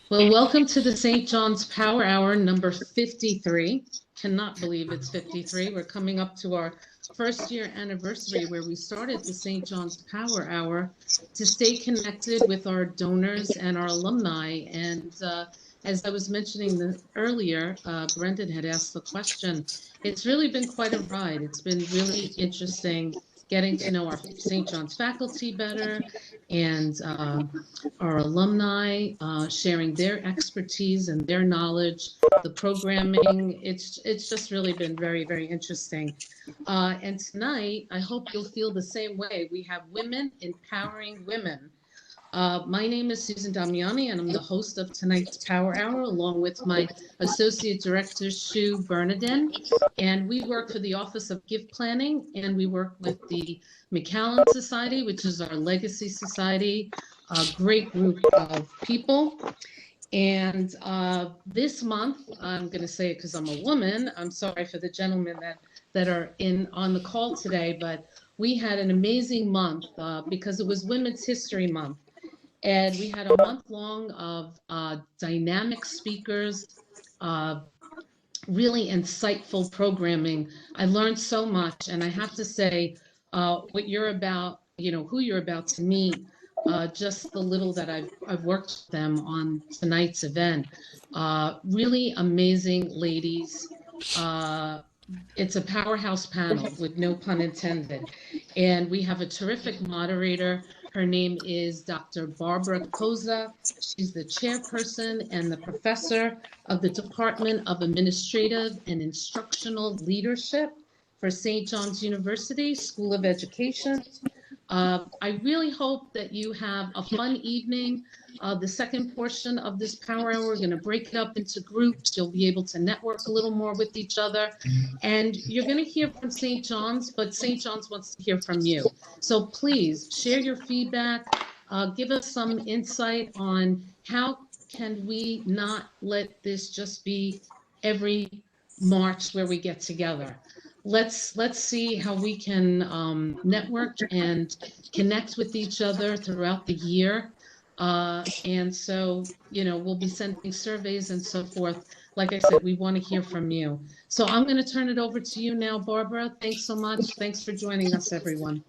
Well, welcome to the St. John's Power Hour number 53. Cannot believe it's 53. We're coming up to our first year anniversary where we started the St. John's Power Hour to stay connected with our donors and our alumni. And as I was mentioning earlier, Brendan had asked the question. It's really been quite a ride. It's been really interesting getting to know our St. John's faculty better and our alumni, sharing their expertise and their knowledge, the programming. It's just really been very, very interesting. And tonight, I hope you'll feel the same way. We have women empowering women. My name is Susan Damiani, and I'm the host of tonight's Power Hour, along with my Associate Director, Shu Bernardin. And we work for the Office of Gift Planning, and we work with the McAllen Society, which is our legacy society, a great group of people. And this month, I'm going to say it because I'm a woman. I'm sorry for the gentlemen that are on the call today, but we had an amazing month because it was Women's History Month. And we had a month long of dynamic speakers, really insightful programming. I learned so much, and I have to say, what you're about, who you're about to meet, just the little that I've worked with them on tonight's event. Really amazing ladies. It's a powerhouse panel with no pun intended. And we have a terrific moderator. Her name is Dr. Barbara Cozza. She's the chairperson and the professor of the Department of Administrative and Instructional Leadership for St. John's University School of Education. I really hope that you have a fun evening. The second portion of this Power Hour, we're going to break it up into groups. You'll be able to network a little more with each other. And you're going to hear from St. John's, but St. John's wants to hear from you. So please share your feedback. Give us some insight on how can we not let this just be every March where we get together. Let's see how we can network and connect with each other throughout the year. And so, we'll be sending surveys and so forth. Like I said, we want to hear from you. So I'm going to turn it over to you now, Barbara. Thanks so much. Thanks for joining us, everyone.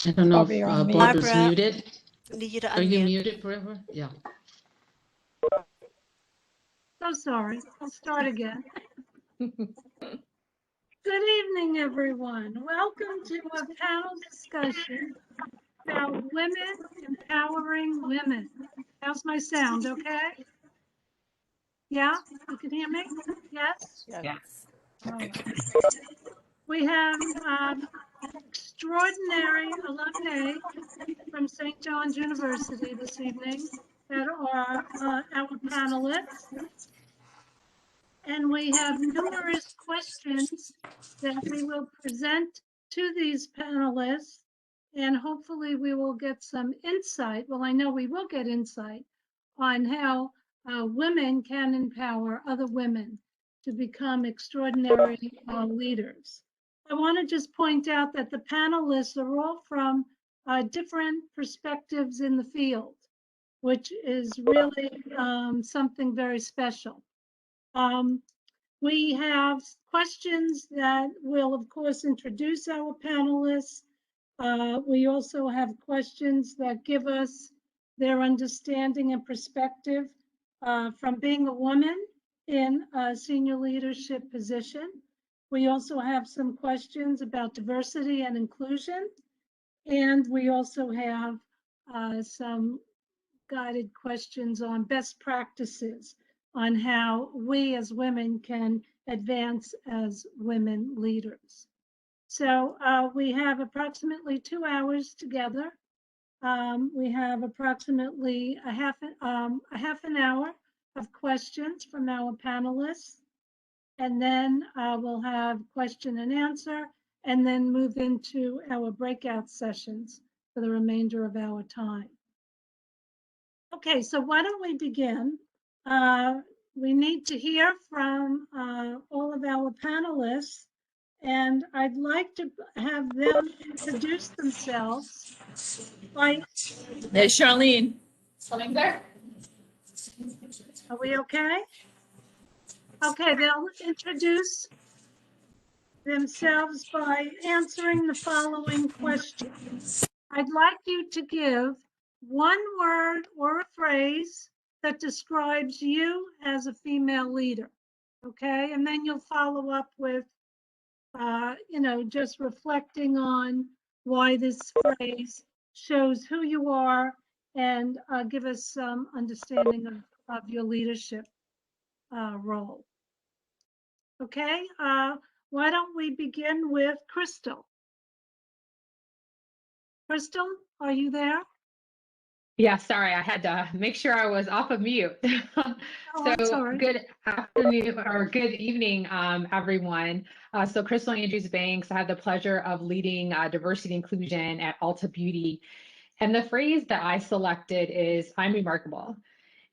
I don't know if Barbara's muted. Are you muted, Barbara? Yeah. So sorry. I'll start again. Good evening, everyone. Welcome to a panel discussion about women empowering women. How's my sound? Okay? Yeah? You can hear me? Yes? Yes. Right. We have extraordinary alumnae from St. John's University this evening that are our panelists. And we have numerous questions that we will present to these panelists, and hopefully we will get some insight. Well, I know we will get insight on how women can empower other women to become extraordinary leaders. I want to just point out that the panelists are all from different perspectives in the field, which is really something very special. We have questions that will, of course, introduce our panelists. We also have questions that give us their understanding and perspective from being a woman in a senior leadership position. We also have some questions about diversity and inclusion. And we also have some guided questions on best practices on how we as women can advance as women leaders. So we have approximately 2 hours together. We have approximately a half an hour of questions from our panelists. And then we'll have question and answer, and then move into our breakout sessions for the remainder of our time. Okay, so why don't we begin? we need to hear from all of our panelists, and I'd like to have them introduce themselves. There's Charlene. Something there? Are we okay? Okay, they'll introduce themselves by answering the following question. I'd like you to give one word or a phrase that describes you as a female leader, okay? And then you'll follow up with, just reflecting on why this phrase shows who you are and give us some understanding of your leadership role. Okay, why don't we begin with Crystal? Crystal, are you there? Yeah, sorry, I had to make sure I was off of mute. Oh, So sorry. good afternoon or good evening, everyone. So Crystal Andrews Banks, I had the pleasure of leading diversity inclusion at Ulta Beauty. And the phrase that I selected is, I'm remarkable.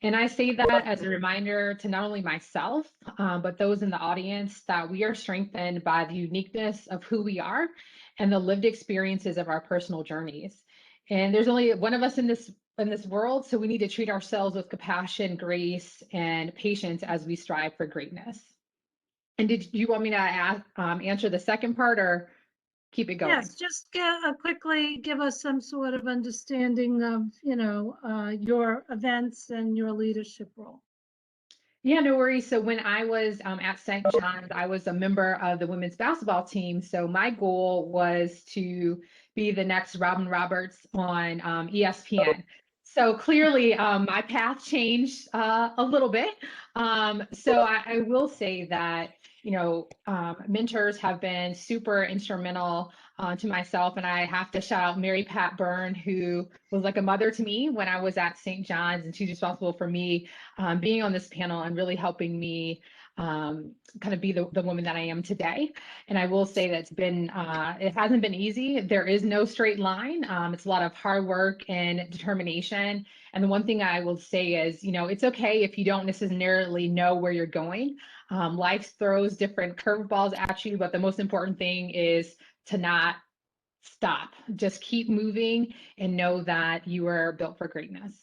And I say that as a reminder to not only myself, but those in the audience that we are strengthened by the uniqueness of who we are and the lived experiences of our personal journeys. And there's only one of us in this world, so we need to treat ourselves with compassion, grace, and patience as we strive for greatness. And did you want me to answer the second part or keep it going? Yes, just quickly give us some sort of understanding of, your events and your leadership role. Yeah, no worries. So when I was at St. John's, I was a member of the women's basketball team. So my goal was to be the next Robin Roberts on ESPN. So clearly my path changed a little bit. So I will say that, mentors have been super instrumental to myself. And I have to shout out Mary Pat Byrne, who was like a mother to me when I was at St. John's, and she's responsible for me being on this panel and really helping me kind of be the woman that I am today. And I will say that it hasn't been easy. There is no straight line. It's a lot of hard work and determination. And the one thing I will say is, it's okay if you don't necessarily know where you're going. Life throws different curveballs at you, but the most important thing is to not stop. Just keep moving and know that you are built for greatness.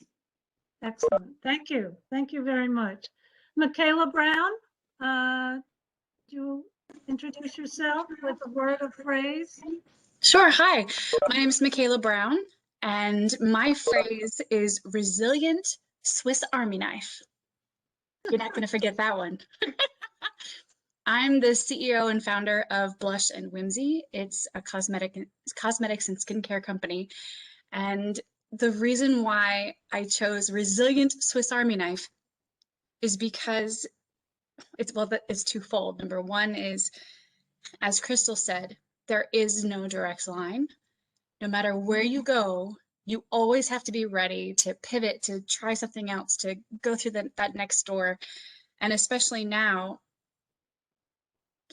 Excellent. Thank you. Thank you very much. Michaela Brown, do you introduce yourself with a word or phrase? Sure. Hi, my name is Michaela Brown, and my phrase is resilient Swiss Army knife. You're not going to forget that one. I'm the CEO and founder of Blush and Whimsy. It's a cosmetics and skincare company. And the reason why I chose resilient Swiss Army knife is because it's twofold. Number one is, as Crystal said, there is no direct line. No matter where you go, you always have to be ready to pivot, to try something else, to go through that next door. And especially now,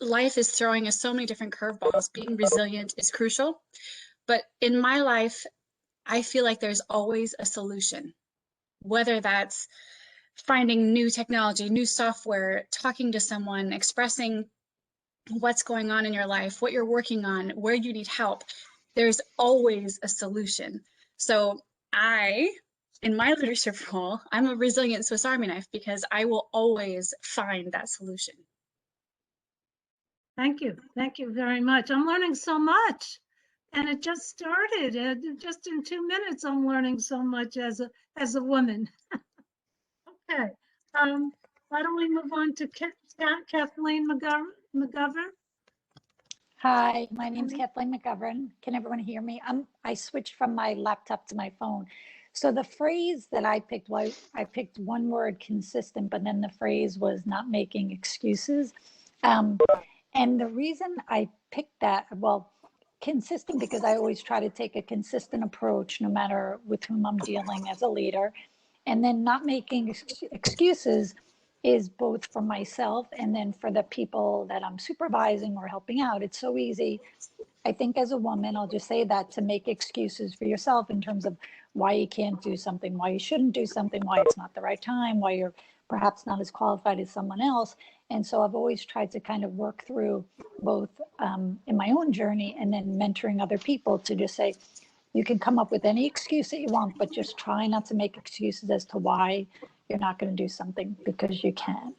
life is throwing us so many different curveballs. Being resilient is crucial. But in my life, I feel like there's always a solution, whether that's finding new technology, new software, talking to someone, expressing what's going on in your life, what you're working on, where you need help. There's always a solution. So in my leadership role, I'm a resilient Swiss Army knife because I will always find that solution. Thank you. Thank you very much. I'm learning so much. And it just started. Just in 2 minutes, I'm learning so much as a woman. Okay. Why don't we move on to Kathleen Mcgovern? Hi, my name is Kathleen Mcgovern. Can everyone hear me? I switched from my laptop to my phone. So the phrase that I picked, I picked one word, consistent, but then the phrase was not making excuses. And the reason I picked that, well, consistent, because I always try to take a consistent approach no matter with whom I'm dealing as a leader. And then not making excuses is both for myself and then for the people that I'm supervising or helping out. It's so easy, I think, as a woman, I'll just say that, to make excuses for yourself in terms of why you can't do something, why you shouldn't do something, why it's not the right time, why you're perhaps not as qualified as someone else. And so I've always tried to kind of work through both in my own journey and then mentoring other people to just say, you can come up with any excuse that you want, but just try not to make excuses as to why you're not going to do something, because you can.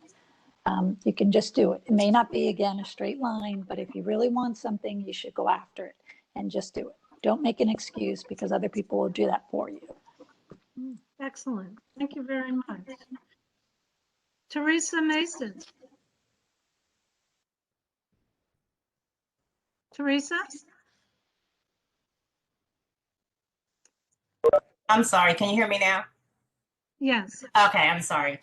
You can just do it. It may not be, again, a straight line, but if you really want something, you should go after it and just do it. Don't make an excuse, because other people will do that for you. Excellent. Thank you very much. Theresa Mason. Theresa? I'm sorry, can you hear me now? Yes. Okay, I'm sorry.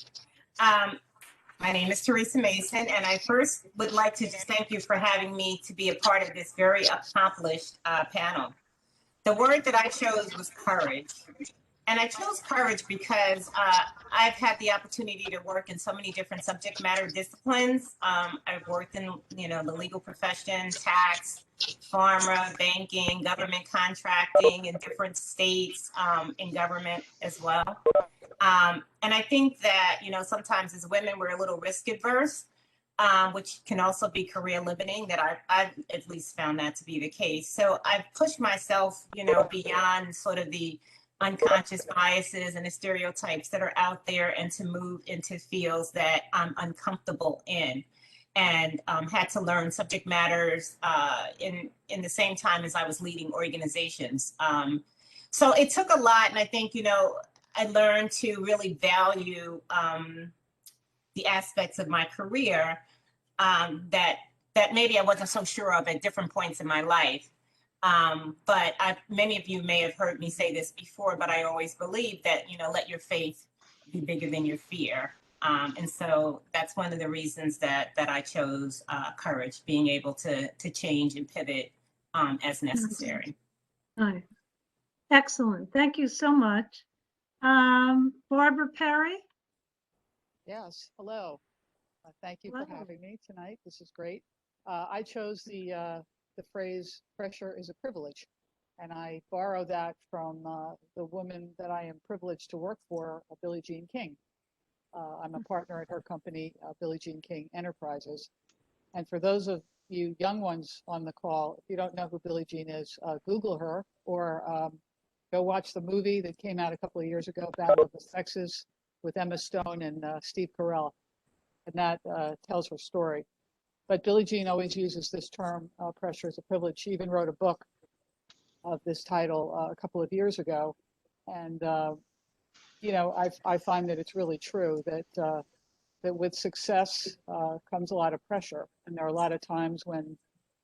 My name is Theresa Mason, and I first would like to just thank you for having me to be a part of this very accomplished panel. The word that I chose was courage. And I chose courage because I've had the opportunity to work in so many different subject matter disciplines. I've worked in, the legal profession, tax, pharma, banking, government contracting in different states, in government as well. And I think that, sometimes as women, we're a little risk adverse, which can also be career limiting. That I've at least found that to be the case. So I've pushed myself, beyond sort of the unconscious biases and the stereotypes that are out there, and to move into fields that I'm uncomfortable in, and had to learn subject matters in the same time as I was leading organizations. So it took a lot, and I think, I learned to really value the aspects of my career that maybe I wasn't so sure of at different points in my life. But many of you may have heard me say this before, but I always believe that, let your faith be bigger than your fear. And so that's one of the reasons that I chose courage, being able to change and pivot as necessary. Hi. Excellent. Thank you so much. Barbara Perry? Yes, hello. Thank you Hello. for having me tonight. This is great. I chose the phrase "pressure is a privilege," and I borrow that from the woman that I am privileged to work for, Billie Jean King. I'm a partner at her company, Billie Jean King Enterprises. And for those of you young ones on the call, if you don't know who Billie Jean is, Google her, or go watch the movie that came out a couple of years ago, Battle of the Sexes, with Emma Stone and Steve Carell. And that tells her story. But Billie Jean always uses this term, pressure is a privilege. She even wrote a book of this title a couple of years ago. And, I find that it's really true that that with success comes a lot of pressure. And there are a lot of times when,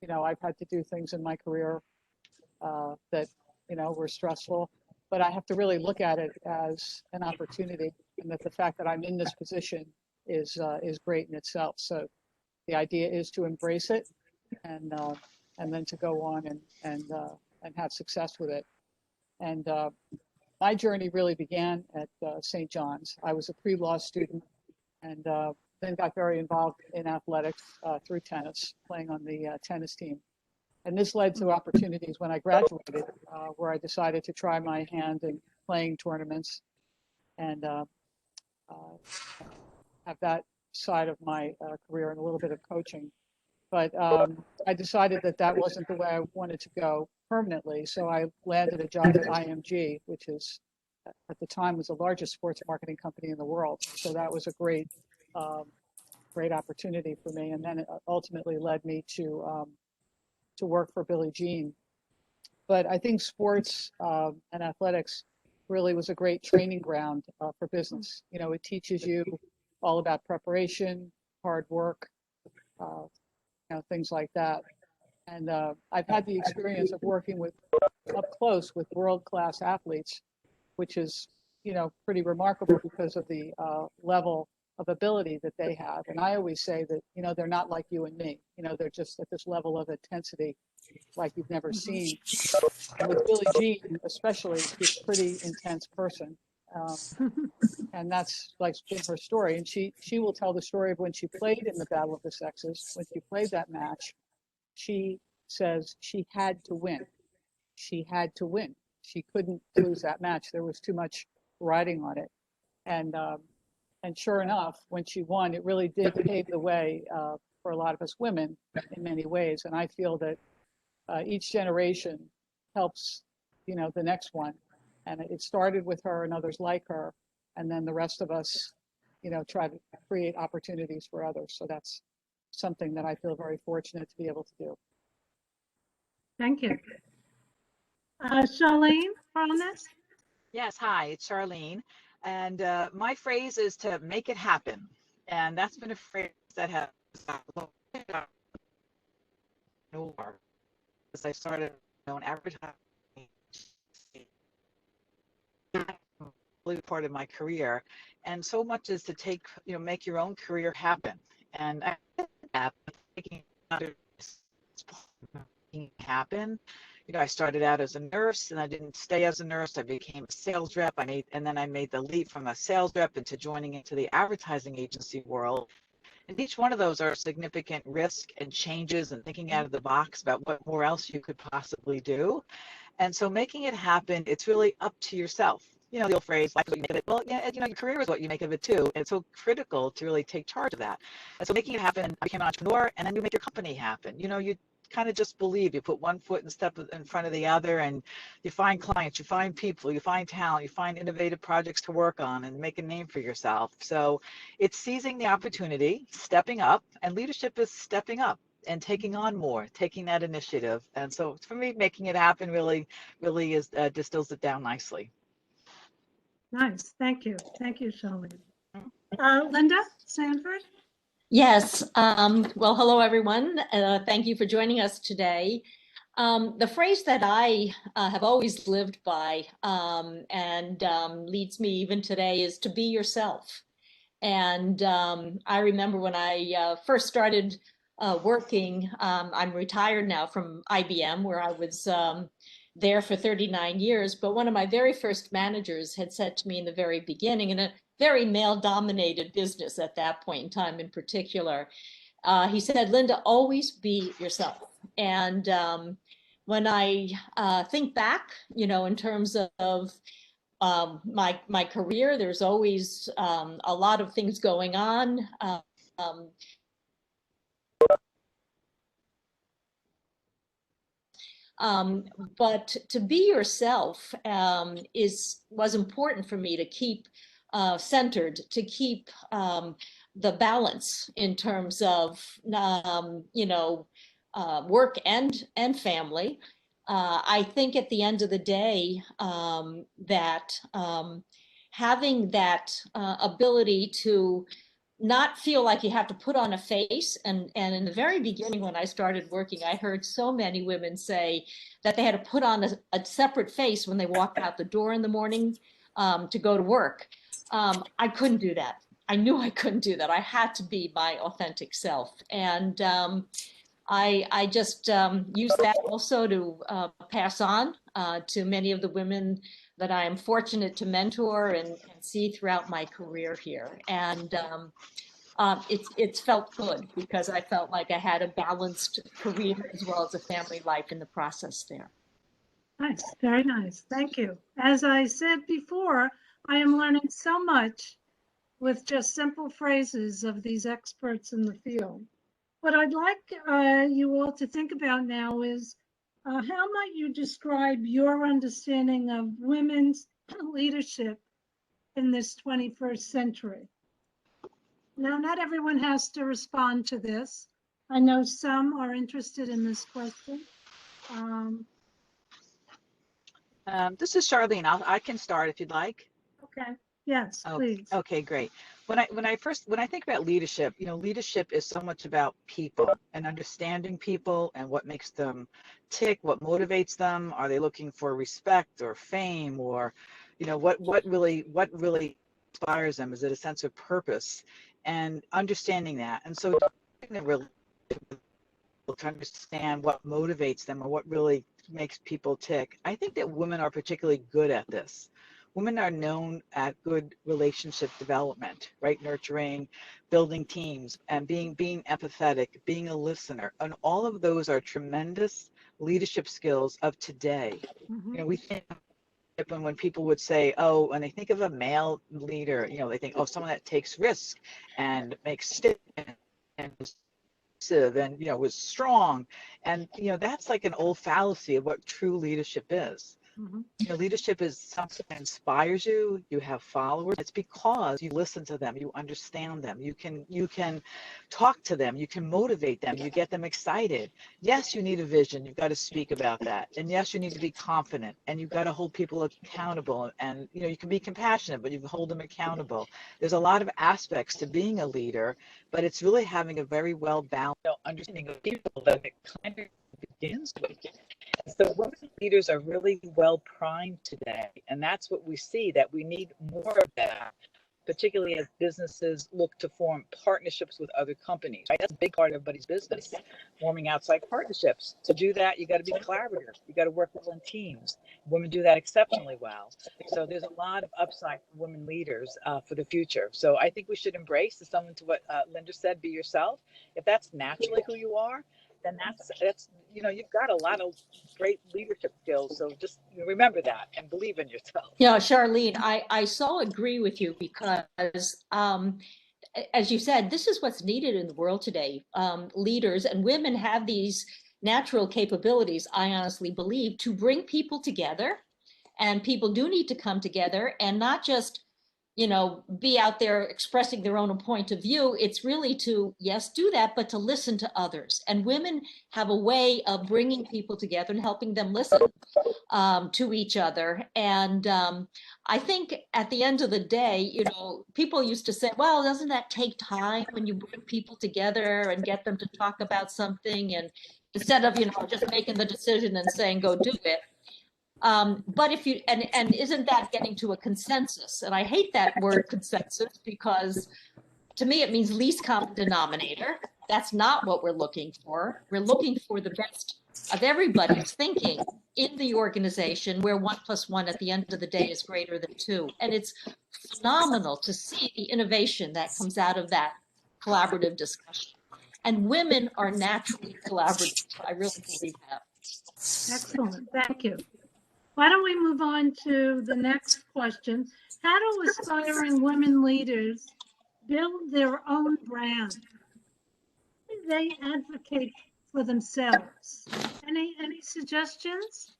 I've had to do things in my career that, were stressful. But I have to really look at it as an opportunity, and that the fact that I'm in this position is great in itself. So the idea is to embrace it, and then to go on and have success with it. And my journey really began at St. John's. I was a pre-law student, and then got very involved in athletics through tennis, playing on the tennis team. And this led to opportunities when I graduated, where I decided to try my hand in playing tournaments and have that side of my career and a little bit of coaching. But I decided that that wasn't the way I wanted to go permanently. So I landed a job at IMG, which is at the time was the largest sports marketing company in the world. So that was a great opportunity for me. And then it ultimately led me to work for Billie Jean. But I think sports and athletics really was a great training ground for business. It teaches you all about preparation, hard work, things like that. And I've had the experience of working up close with world-class athletes, which is, pretty remarkable because of the level of ability that they have. And I always say that, they're not like you and me. They're just at this level of intensity like you've never seen. And with Billie Jean, especially, she's a pretty intense person. And that's like been her story. And she will tell the story of when she played in the Battle of the Sexes. When she played that match, she says she had to win. She had to win. She couldn't lose that match. There was too much riding on it. And And sure enough, when she won, it really did pave the way for a lot of us women in many ways. And I feel that each generation helps, the next one. And it started with her and others like her. And then the rest of us, try to create opportunities for others. So that's something that I feel very fortunate to be able to do. Thank you. Charlene, on this? Yes, hi, it's Charlene. And my phrase is to make it happen. And that's been a phrase that has as I started my own advertising, really part of my career. And so much is to take, make your own career happen. And I did that, making it happen. I started out as a nurse and I didn't stay as a nurse. I became a sales rep. And then I made the leap from a sales rep into joining into the advertising agency world. And each one of those are significant risk and changes and thinking out of the box about what more else you could possibly do. And so making it happen, it's really up to yourself. The old phrase, life is what you make of it. Well, yeah, your career is what you make of it too. And it's so critical to really take charge of that. And so making it happen, I became an entrepreneur, and then you make your company happen. You kind of just believe. You put one foot and step in front of the other, and you find clients, you find people, you find talent, you find innovative projects to work on and make a name for yourself. So it's seizing the opportunity, stepping up, and leadership is stepping up and taking on more, taking that initiative. And so for me, making it happen really is distills it down nicely. Nice. Thank you. Thank you, Charlene. Linda Sanford? Yes. Well, hello, everyone. Thank you for joining us today. The phrase that I have always lived by and leads me even today is to be yourself. And I remember when I first started working, I'm retired now from IBM, where I was there for 39 years. But one of my very first managers had said to me in the very beginning, in a very male-dominated business at that point in time in particular, he said, Linda, always be yourself. And when I think back, in terms of my career, there's always a lot of things going on. But to be yourself was important for me to keep centered, to keep the balance in terms of work and family. I think at the end of the day that having that ability to not feel like you have to put on a face. And in the very beginning, when I started working, I heard so many women say that they had to put on a separate face when they walked out the door in the morning to go to work. I couldn't do that. I knew I couldn't do that. I had to be my authentic self. And I just use that also to pass on to many of the women that I am fortunate to mentor and see throughout my career here. And it's felt good because I felt like I had a balanced career as well as a family life in the process there. Nice, very nice. Thank you. As I said before, I am learning so much with just simple phrases of these experts in the field. What I'd like you all to think about now is how might you describe your understanding of women's leadership in this 21st century? Now, not everyone has to respond to this. I know some are interested in this question. This is Charlene. I can start if you'd like. Okay. Yes, please. Okay, great. When I think about leadership, leadership is so much about people and understanding people and what makes them tick, what motivates them. Are they looking for respect or fame, or, what really inspires them? Is it a sense of purpose? And understanding that. And so to understand what motivates them or what really makes people tick. I think that women are particularly good at this. Women are known at good relationship development, right? Nurturing, building teams, and being empathetic, being a listener. And all of those are tremendous leadership skills of today. Mm-hmm. We think and when people would say, oh, when they think of a male leader, you know, they think, oh, someone that takes risk and makes statements and you know, was strong. And, you know, that's like an old fallacy of what true leadership is. You know, leadership is something that inspires you. You have followers. It's because you listen to them, you understand them, you can talk to them, you can motivate them, you get them excited. Yes, you need a vision. You've got to speak about that. And yes, you need to be confident, and you've got to hold people accountable. And you know, you can be compassionate, but you hold them accountable. There's a lot of aspects to being a leader, but it's really having a very well balanced understanding of people that it kind of begins with. So women leaders are really well primed today, and that's what we see, that we need more of that, particularly as businesses look to form partnerships with other companies. Right? That's a big part of everybody's business, forming outside partnerships. To do that, you got to be collaborative. You got to work well in teams. Women do that exceptionally well. So there's a lot of upside for women leaders for the future. So I think we should embrace, to someone to what Linda said, be yourself. If that's naturally who you are, then that's you know, you've got a lot of great leadership skills. So just remember that and believe in yourself. Yeah, Charlene, I so agree with you, because as you said, this is what's needed in the world today. Leaders and women have these natural capabilities, I honestly believe, to bring people together. And people do need to come together and not just, you know, be out there expressing their own point of view. It's really to, yes, do that, but to listen to others. And women have a way of bringing people together and helping them listen to each other. And I think at the end of the day, you know, people used to say, well, doesn't that take time when you bring people together and get them to talk about something, and instead of, you know, just making the decision and saying, go do it. But if you, and isn't that getting to a consensus? And I hate that word consensus, because to me, it means least common denominator. That's not what we're looking for. We're looking for the best of everybody's thinking in the organization, where 1 + 1 at the end of the day is greater than 2. And it's phenomenal to see the innovation that comes out of that collaborative discussion. And women are naturally collaborative. I really believe that. Excellent, thank you. Why don't we move on to the next question? How do aspiring women leaders build their own brand? How do they advocate for themselves? Any suggestions?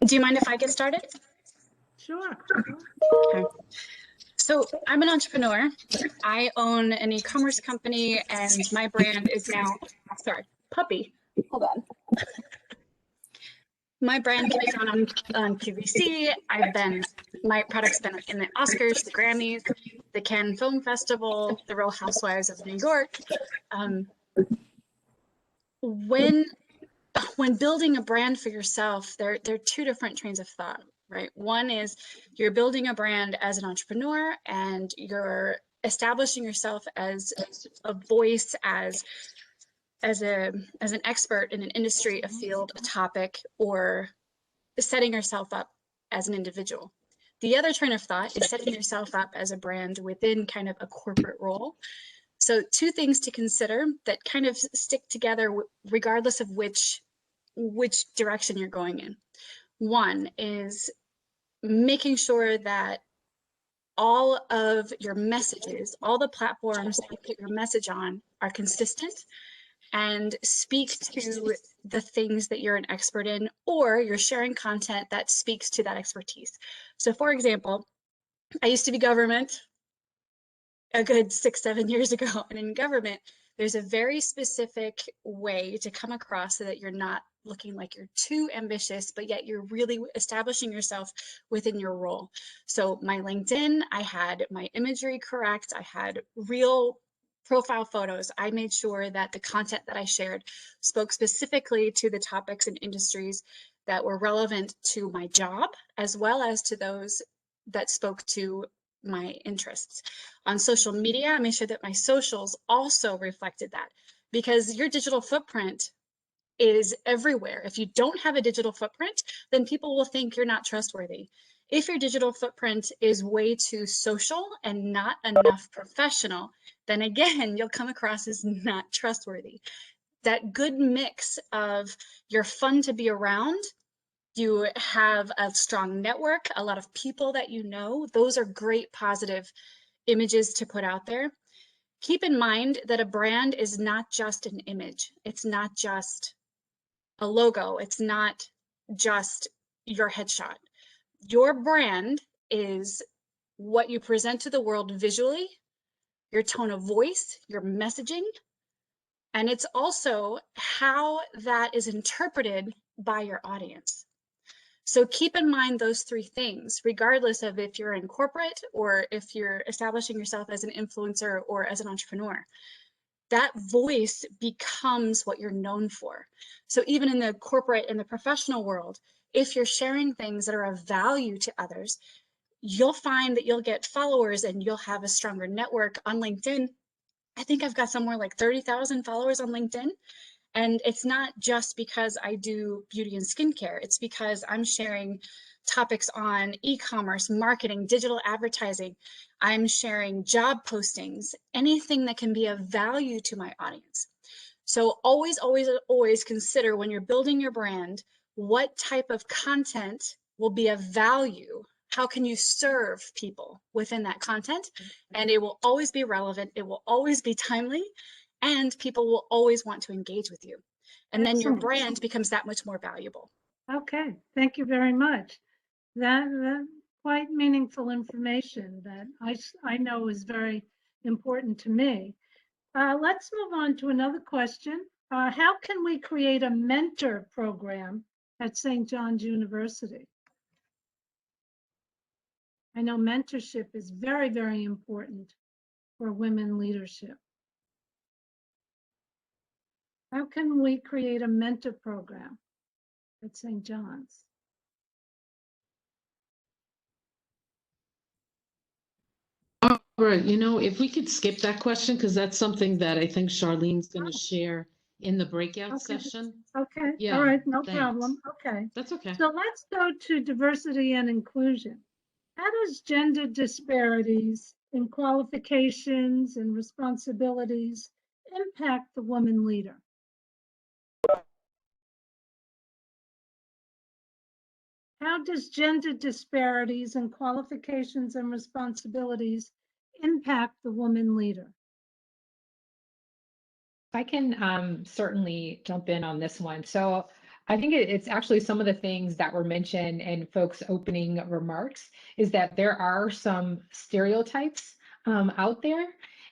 Do you mind if I get started? Sure. Okay. So I'm an entrepreneur. I own an e-commerce company, and my brand is now, sorry, puppy. Hold on. My brand can be found on QVC. My product's been in the Oscars, the Grammys, the Cannes Film Festival, the Real Housewives of New York. When building a brand for yourself, there are two different trains of thought, right? One is you're building a brand as an entrepreneur, and you're establishing yourself as a voice, as an expert in an industry, a field, a topic, or setting yourself up as an individual. The other train of thought is setting yourself up as a brand within kind of a corporate role. So two things to consider that kind of stick together regardless of which direction you're going in. One is making sure that all of your messages, all the platforms that you put your message on, are consistent and speak to the things that you're an expert in, or you're sharing content that speaks to that expertise. So for example, I used to be government a good 6-7 years ago, and in government, there's a very specific way to come across so that you're not looking like you're too ambitious, but yet you're really establishing yourself within your role. So my LinkedIn, I had my imagery correct. I had real profile photos. I made sure that the content that I shared spoke specifically to the topics and industries that were relevant to my job, as well as to those that spoke to my interests. On social media, I made sure that my socials also reflected that, because your digital footprint is everywhere. If you don't have a digital footprint, then people will think you're not trustworthy. If your digital footprint is way too social and not enough professional, then again, you'll come across as not trustworthy. that good mix of you're fun to be around, you have a strong network, a lot of people that you know. Those are great positive images to put out there. Keep in mind that a brand is not just an image. It's not just a logo. It's not just your headshot. Your brand is what you present to the world visually, your tone of voice, your messaging, and it's also how that is interpreted by your audience. So keep in mind those three things, regardless of if you're in corporate or if you're establishing yourself as an influencer or as an entrepreneur. That voice becomes what you're known for. So even in the corporate and the professional world, if you're sharing things that are of value to others, you'll find that you'll get followers and you'll have a stronger network on LinkedIn. I think I've got somewhere like 30,000 followers on LinkedIn. And it's not just because I do beauty and skincare. It's because I'm sharing topics on e-commerce, marketing, digital advertising. I'm sharing job postings, anything that can be of value to my audience. So always, always, always consider when you're building your brand, what type of content will be of value. How can you serve people within that content? And it will always be relevant. It will always be timely. And people will always want to engage with you. And then your brand becomes that much more valuable. Okay, thank you very much. That quite meaningful information that I know is very important to me. Let's move on to another question. How can we create a mentor program at St. John's University? I know mentorship is very, very important for women leadership. How can we create a mentor program at St. John's? Barbara, you know, if we could skip that question, because that's something that I think Charlene's going to share in the breakout session. Okay, Yeah, all right, no thanks. problem. Okay. That's okay. So let's go to diversity and inclusion. How does gender disparities in qualifications and responsibilities impact the woman leader? How does gender disparities in qualifications and responsibilities impact the woman leader? I can certainly jump in on this one. So I think it's actually some of the things that were mentioned in folks' opening remarks is that there are some stereotypes out there.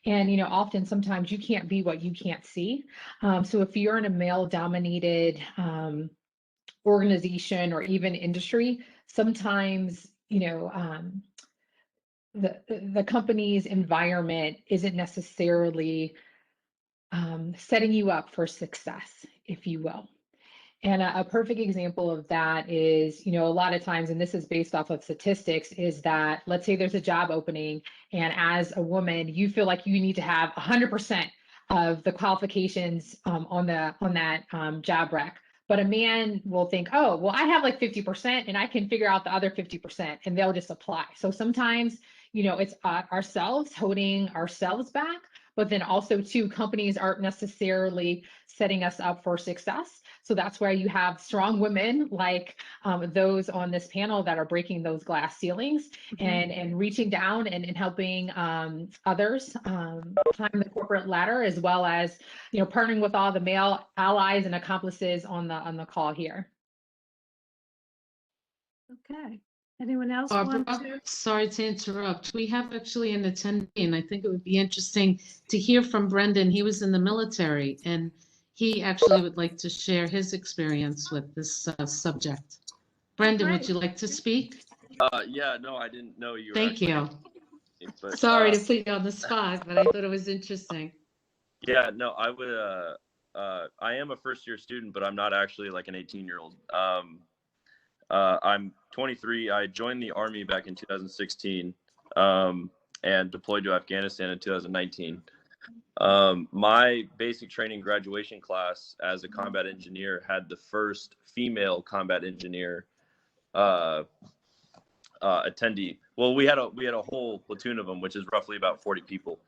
And, you know, often sometimes you can't be what you can't see. So if you're in a male-dominated organization or even industry, sometimes, you know, the company's environment isn't necessarily setting you up for success, if you will. And a perfect example of that is, you know, a lot of times, and this is based off of statistics, is that let's say there's a job opening, and as a woman, you feel like you need to have 100% of the qualifications on that job rec. But a man will think, oh, well, I have like 50% and I can figure out the other 50%, and they'll just apply. So sometimes, you know, it's ourselves holding ourselves back, but then also too, companies aren't necessarily setting us up for success. So that's why you have strong women like those on this panel that are breaking those glass ceilings and reaching down and helping others climb the corporate ladder, as well as, you know, partnering with all the male allies and accomplices on the call here. Okay. Anyone else Barbara, want to? sorry to interrupt. We have actually an attendee, and I think it would be interesting to hear from Brendan. He was in the military, and he actually would like to share his experience with this subject. Brendan, would you like to speak? Yeah, no, I didn't know you were. Thank you. But, sorry to put you on the spot, but I thought it was interesting. Yeah, no, I would. I am a first-year student, but I'm not actually like an 18-year-old. I'm 23. I joined the Army back in 2016 and deployed to Afghanistan in 2019. My basic training graduation class as a combat engineer had the first female combat engineer attendee. Well, we had a whole platoon of them, which is roughly about 40 people,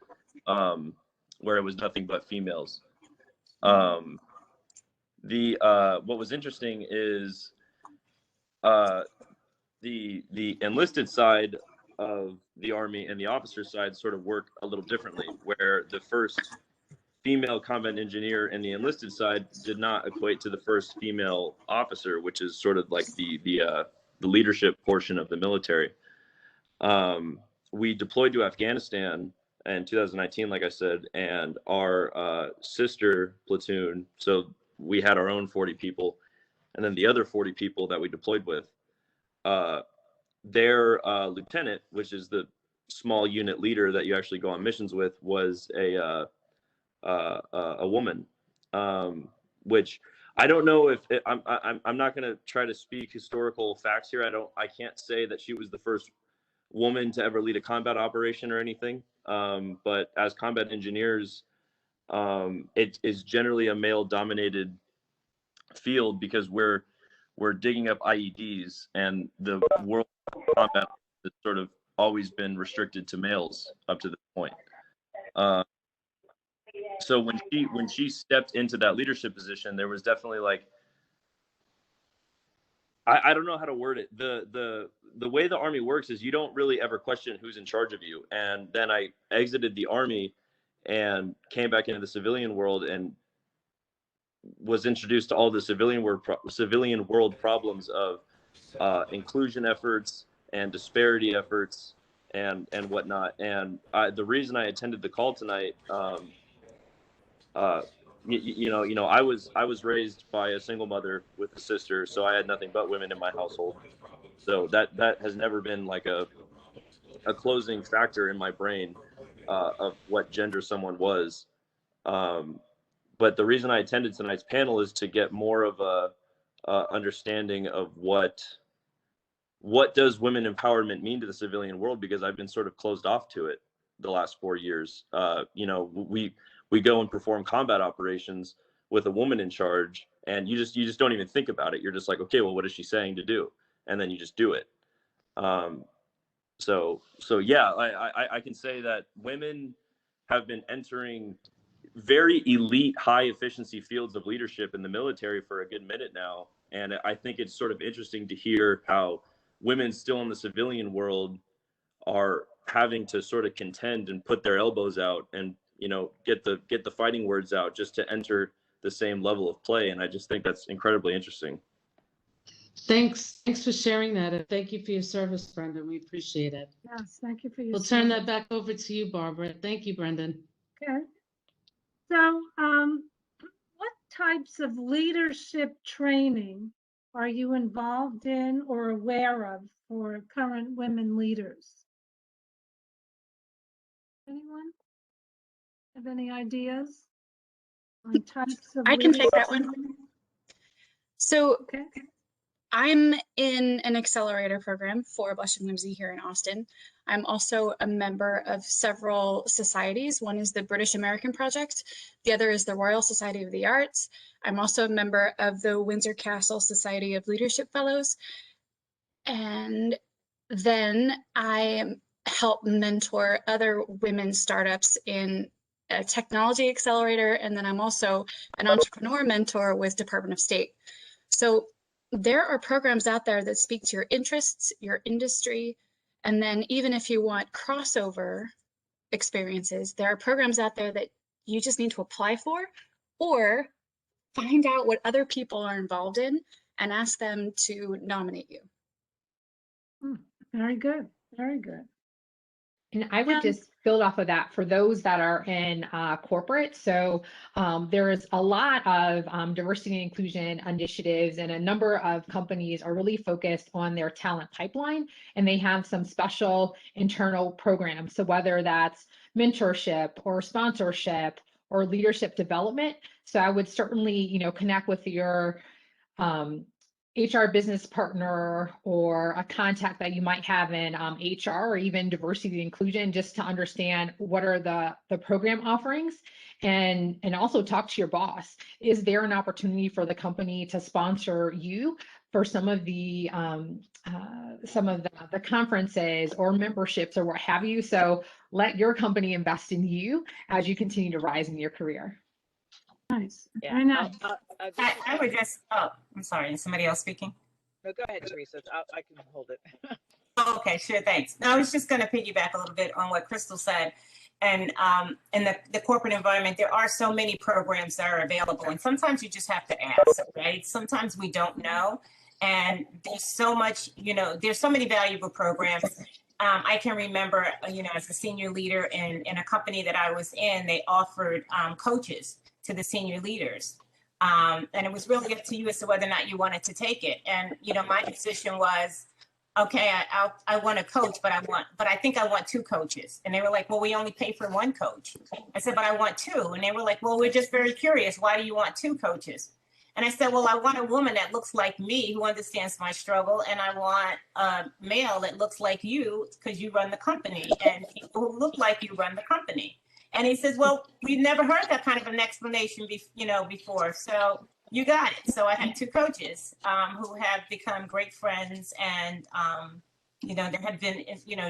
where it was nothing but females. what was interesting is the enlisted side of the Army and the officer side sort of work a little differently, where the first female combat engineer in the enlisted side did not equate to the first female officer, which is sort of like the leadership portion of the military. We deployed to Afghanistan in 2019, like I said, and our sister platoon, so we had our own 40 people, and then the other 40 people that we deployed with, their lieutenant, which is the small unit leader that you actually go on missions with, was a woman, which I don't know if I'm not going to try to speak historical facts here. I can't say that she was the first woman to ever lead a combat operation or anything. But as combat engineers, it is generally a male-dominated field because we're digging up IEDs, and the world of combat has sort of always been restricted to males up to this point. So when she stepped into that leadership position, there was definitely like, I don't know how to word it. The way the Army works is you don't really ever question who's in charge of you. And then I exited the Army and came back into the civilian world and was introduced to all the civilian world problems of inclusion efforts and disparity efforts and whatnot. And the reason I attended the call tonight, I was raised by a single mother with a sister, so I had nothing but women in my household. So that has never been like a closing factor in my brain of what gender someone was. But the reason I attended tonight's panel is to get more of a understanding of what does women empowerment mean to the civilian world, because I've been sort of closed off to it the last 4 years. We go and perform combat operations with a woman in charge, and you just don't even think about it. You're just like, okay, well, what is she saying to do? And then you just do it. So yeah, I can say that women have been entering very elite, high efficiency fields of leadership in the military for a good minute now. And I think it's sort of interesting to hear how women still in the civilian world are having to sort of contend and put their elbows out and, get the fighting words out just to enter the same level of play. And I just think that's incredibly interesting. Thanks for sharing that, and thank you for your service, Brendan. We appreciate it. Yes, thank you for your We'll turn that back over to you, Barbara. Thank you, Brendan. Okay. So, what types of leadership training are you involved in or aware of for current women leaders? Anyone have any ideas on types of I can take that leadership? one. So Okay. I'm in an accelerator program for Blush and Whimsy here in Austin. I'm also a member of several societies. One is the British American Project. The other is the Royal Society of the Arts. I'm also a member of the Windsor Castle Society of Leadership Fellows. And then I help mentor other women startups in a technology accelerator. And then I'm also an entrepreneur mentor with Department of State. So there are programs out there that speak to your interests, your industry, and then even if you want crossover experiences, there are programs out there that you just need to apply for or find out what other people are involved in and ask them to nominate you. Very good. Very good. And I would just build off of that for those that are in corporate. So there is a lot of diversity and inclusion initiatives, and a number of companies are really focused on their talent pipeline, and they have some special internal programs. So whether that's mentorship or sponsorship or leadership development. So I would certainly, connect with your HR business partner or a contact that you might have in HR or even diversity and inclusion, just to understand what are the program offerings, and also talk to your boss. Is there an opportunity for the company to sponsor you for some of the conferences or memberships or what have you? So let your company invest in you as you continue to rise in your career. Nice. nice. Yeah. Very nice. I would just, oh, I'm sorry, is somebody else speaking? No, go ahead, Teresa. I can hold it. Oh, okay, sure, thanks. No, I was just going to piggyback a little bit on what Crystal said. And in the corporate environment, there are so many programs that are available, and sometimes you just have to ask, right? Sometimes we don't know, and there's so much, there's so many valuable programs. I can remember, as a senior leader in a company that I was in, they offered coaches to the senior leaders. And it was really up to you as to whether or not you wanted to take it. And, my position was, okay, I want a coach, but I think I want two coaches. And they were like, well, we only pay for one coach. I said, but I want two. And they were like, well, we're just very curious. Why do you want two coaches? And I said, well, I want a woman that looks like me, who understands my struggle. And I want a male that looks like you, because you run the company, and people who look like you run the company. And he says, well, we've never heard that kind of an explanation before. So you got it. So I had two coaches who have become great friends, and there have been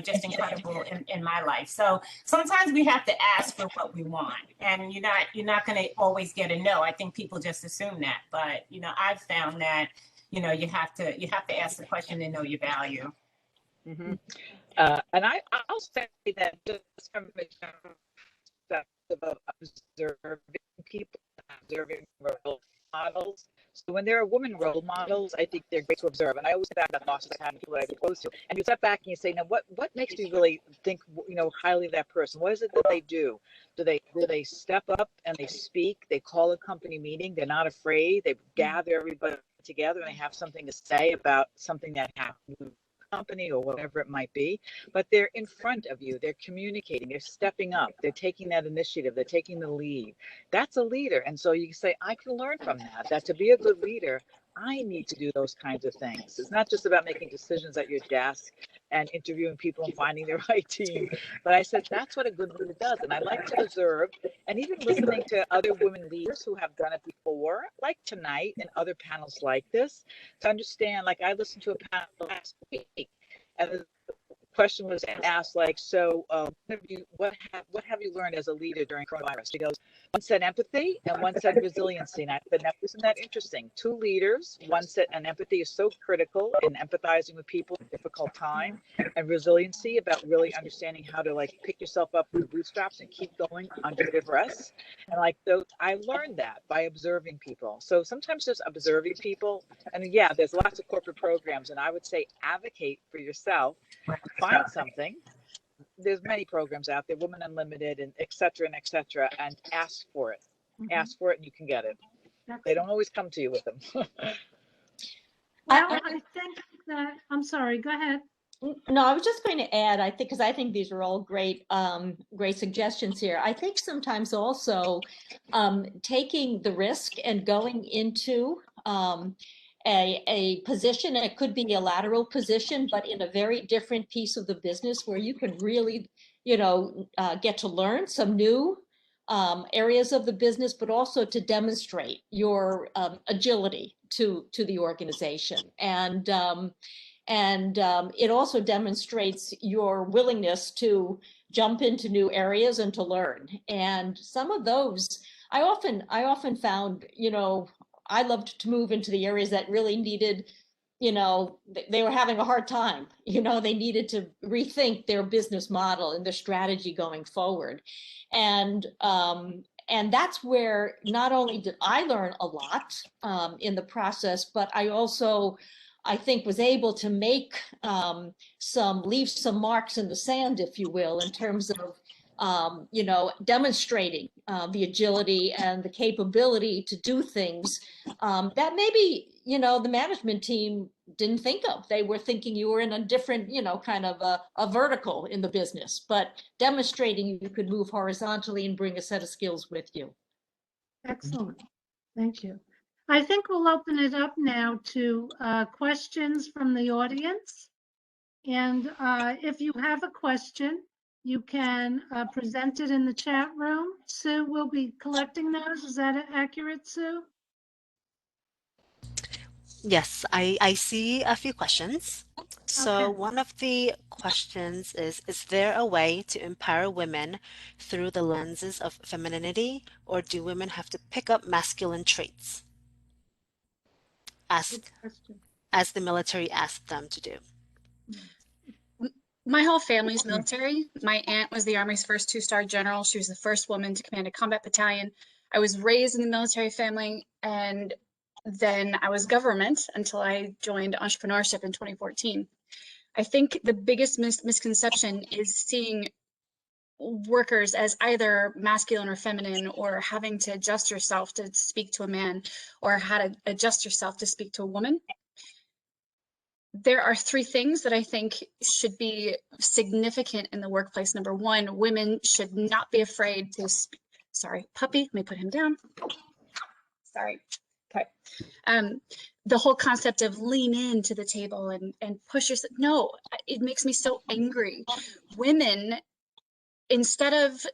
just incredible in my life. So sometimes we have to ask for what we want, and you're not going to always get a no. I think people just assume that, but I've found that you have to ask the question and know your value. Mm-hmm. And I'll say that just from a perspective of observing people, observing role models. So when there are women role models, I think they're great to observe. And I always say that about bosses I have, people that I've exposed to. And you step back and you say, now what makes me really think, highly of that person? What is it that they do? Do they step up and they speak? They call a company meeting. They're not afraid. They gather everybody together and they have something to say about something that happened company or whatever it might be, but they're in front of you, they're communicating, they're stepping up, they're taking that initiative, they're taking the lead. That's a leader. And so you say, I can learn from that to be a good leader, I need to do those kinds of things. It's not just about making decisions at your desk and interviewing people and finding the right team. But I said, that's what a good leader does. And I like to observe and even listening to other women leaders who have done it before, like tonight and other panels like this, to understand, like I listened to a panel last week and the question was asked, like, so what have you learned as a leader during coronavirus? She goes, one said empathy and one said resiliency. And I said, now, isn't that interesting? Two leaders, one said, and empathy is so critical in empathizing with people in a difficult time, and resiliency about really understanding how to like pick yourself up with the bootstraps and keep going under duress. And like, so I learned that by observing people. So sometimes just observing people, and yeah, there's lots of corporate programs, and I would say advocate for yourself. Find something. There's many programs out there, Women Unlimited and et cetera, and ask for it. Mm-hmm. Ask for it and you can get it. They don't always come to you with them. Well, I think that, I'm sorry, go ahead. No, I was just going to add, because I think these are all great suggestions here. I think sometimes also taking the risk and going into a position, and it could be a lateral position, but in a very different piece of the business where you can really, get to learn some new areas of the business, but also to demonstrate your agility to the organization. And it also demonstrates your willingness to jump into new areas and to learn. And some of those, I often found, I loved to move into the areas that really needed, they were having a hard time, they needed to rethink their business model and their strategy going forward. And that's where not only did I learn a lot in the process, but I think was able to make leave some marks in the sand, if you will, in terms of demonstrating the agility and the capability to do things that maybe, the management team didn't think of. They were thinking you were in a different, kind of a vertical in the business, but demonstrating you could move horizontally and bring a set of skills with you. Excellent. Thank you. I think we'll open it up now to questions from the audience. And if you have a question, you can present it in the chat room. Sue will be collecting those. Is that accurate, Sue? Yes, I see a few questions. So Okay. one of the questions is there a way to empower women through the lenses of femininity, or do women have to pick up masculine traits Good as question. as the military asked them to do? My whole family's military. My aunt was the Army's first two-star general. She was the first woman to command a combat battalion. I was raised in a military family, and then I was government until I joined entrepreneurship in 2014. I think the biggest misconception is seeing workers as either masculine or feminine, or having to adjust yourself to speak to a man, or how to adjust yourself to speak to a woman. There are three things that I think should be significant in the workplace. Number one, women should not be afraid to speak. Sorry, puppy, let me put him down. Sorry. Okay. The whole concept of lean into the table and push yourself. No, it makes me so angry. Women, instead of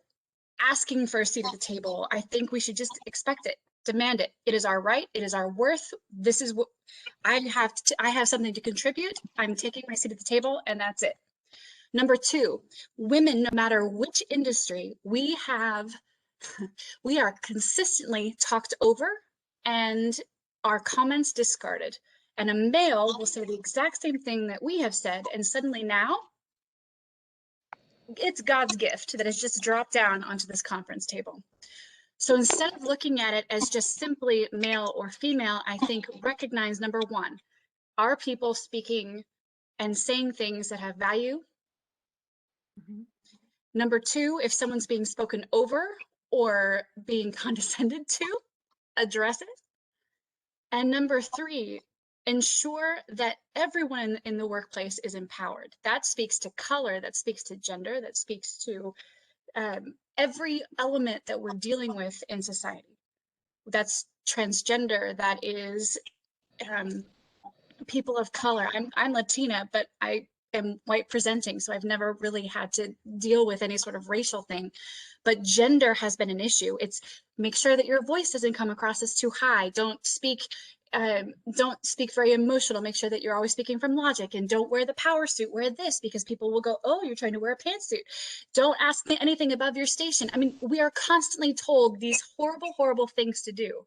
asking for a seat at the table, I think we should just expect it, demand it. It is our right. It is our worth. This is what I have something to contribute. I'm taking my seat at the table, and that's it. Number two, women, no matter which industry, we are consistently talked over and our comments discarded. And a male will say the exact same thing that we have said, and suddenly now it's God's gift that has just dropped down onto this conference table. So instead of looking at it as just simply male or female, I think recognize, number one, are people speaking and saying things that have value? Mhm. Number two, if someone's being spoken over or being condescended to, address it. And number three, ensure that everyone in the workplace is empowered. That speaks to color, that speaks to gender, that speaks to every element that we're dealing with in society. That's transgender, that is people of color. I'm Latina, but I am white presenting, so I've never really had to deal with any sort of racial thing. But gender has been an issue. It's make sure that your voice doesn't come across as too high. Don't speak very emotional. Make sure that you're always speaking from logic, and don't wear the power suit. Wear this, because people will go, oh, you're trying to wear a pantsuit. Don't ask me anything above your station. I mean, we are constantly told these horrible, horrible things to do.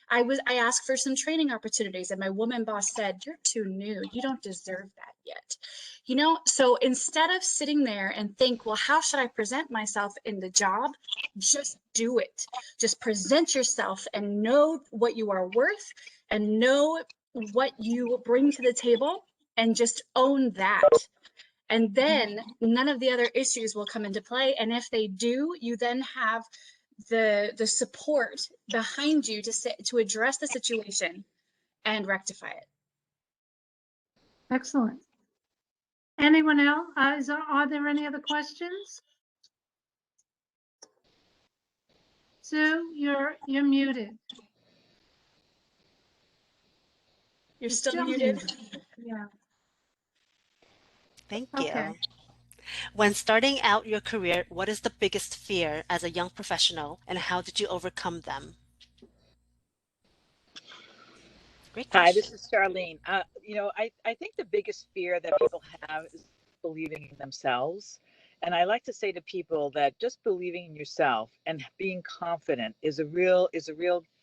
I asked for some training opportunities, and my woman boss said, you're too new. You don't deserve that yet. You know, so instead of sitting there and think, well, how should I present myself in the job? Just do it. Just present yourself and know what you are worth and know what you bring to the table, and just own that. And then none of the other issues will come into play. And if they do, you then have the support behind you to address the situation and rectify it. Excellent. Anyone else? Are there any other questions? Sue, you're muted. You're still muted. Yeah. Thank Okay. you. When starting out your career, what is the biggest fear as a young professional, and how did you overcome them? Great Hi, question. this is Charlene. I think the biggest fear that people have is believing in themselves. And I like to say to people that just believing in yourself and being confident is a real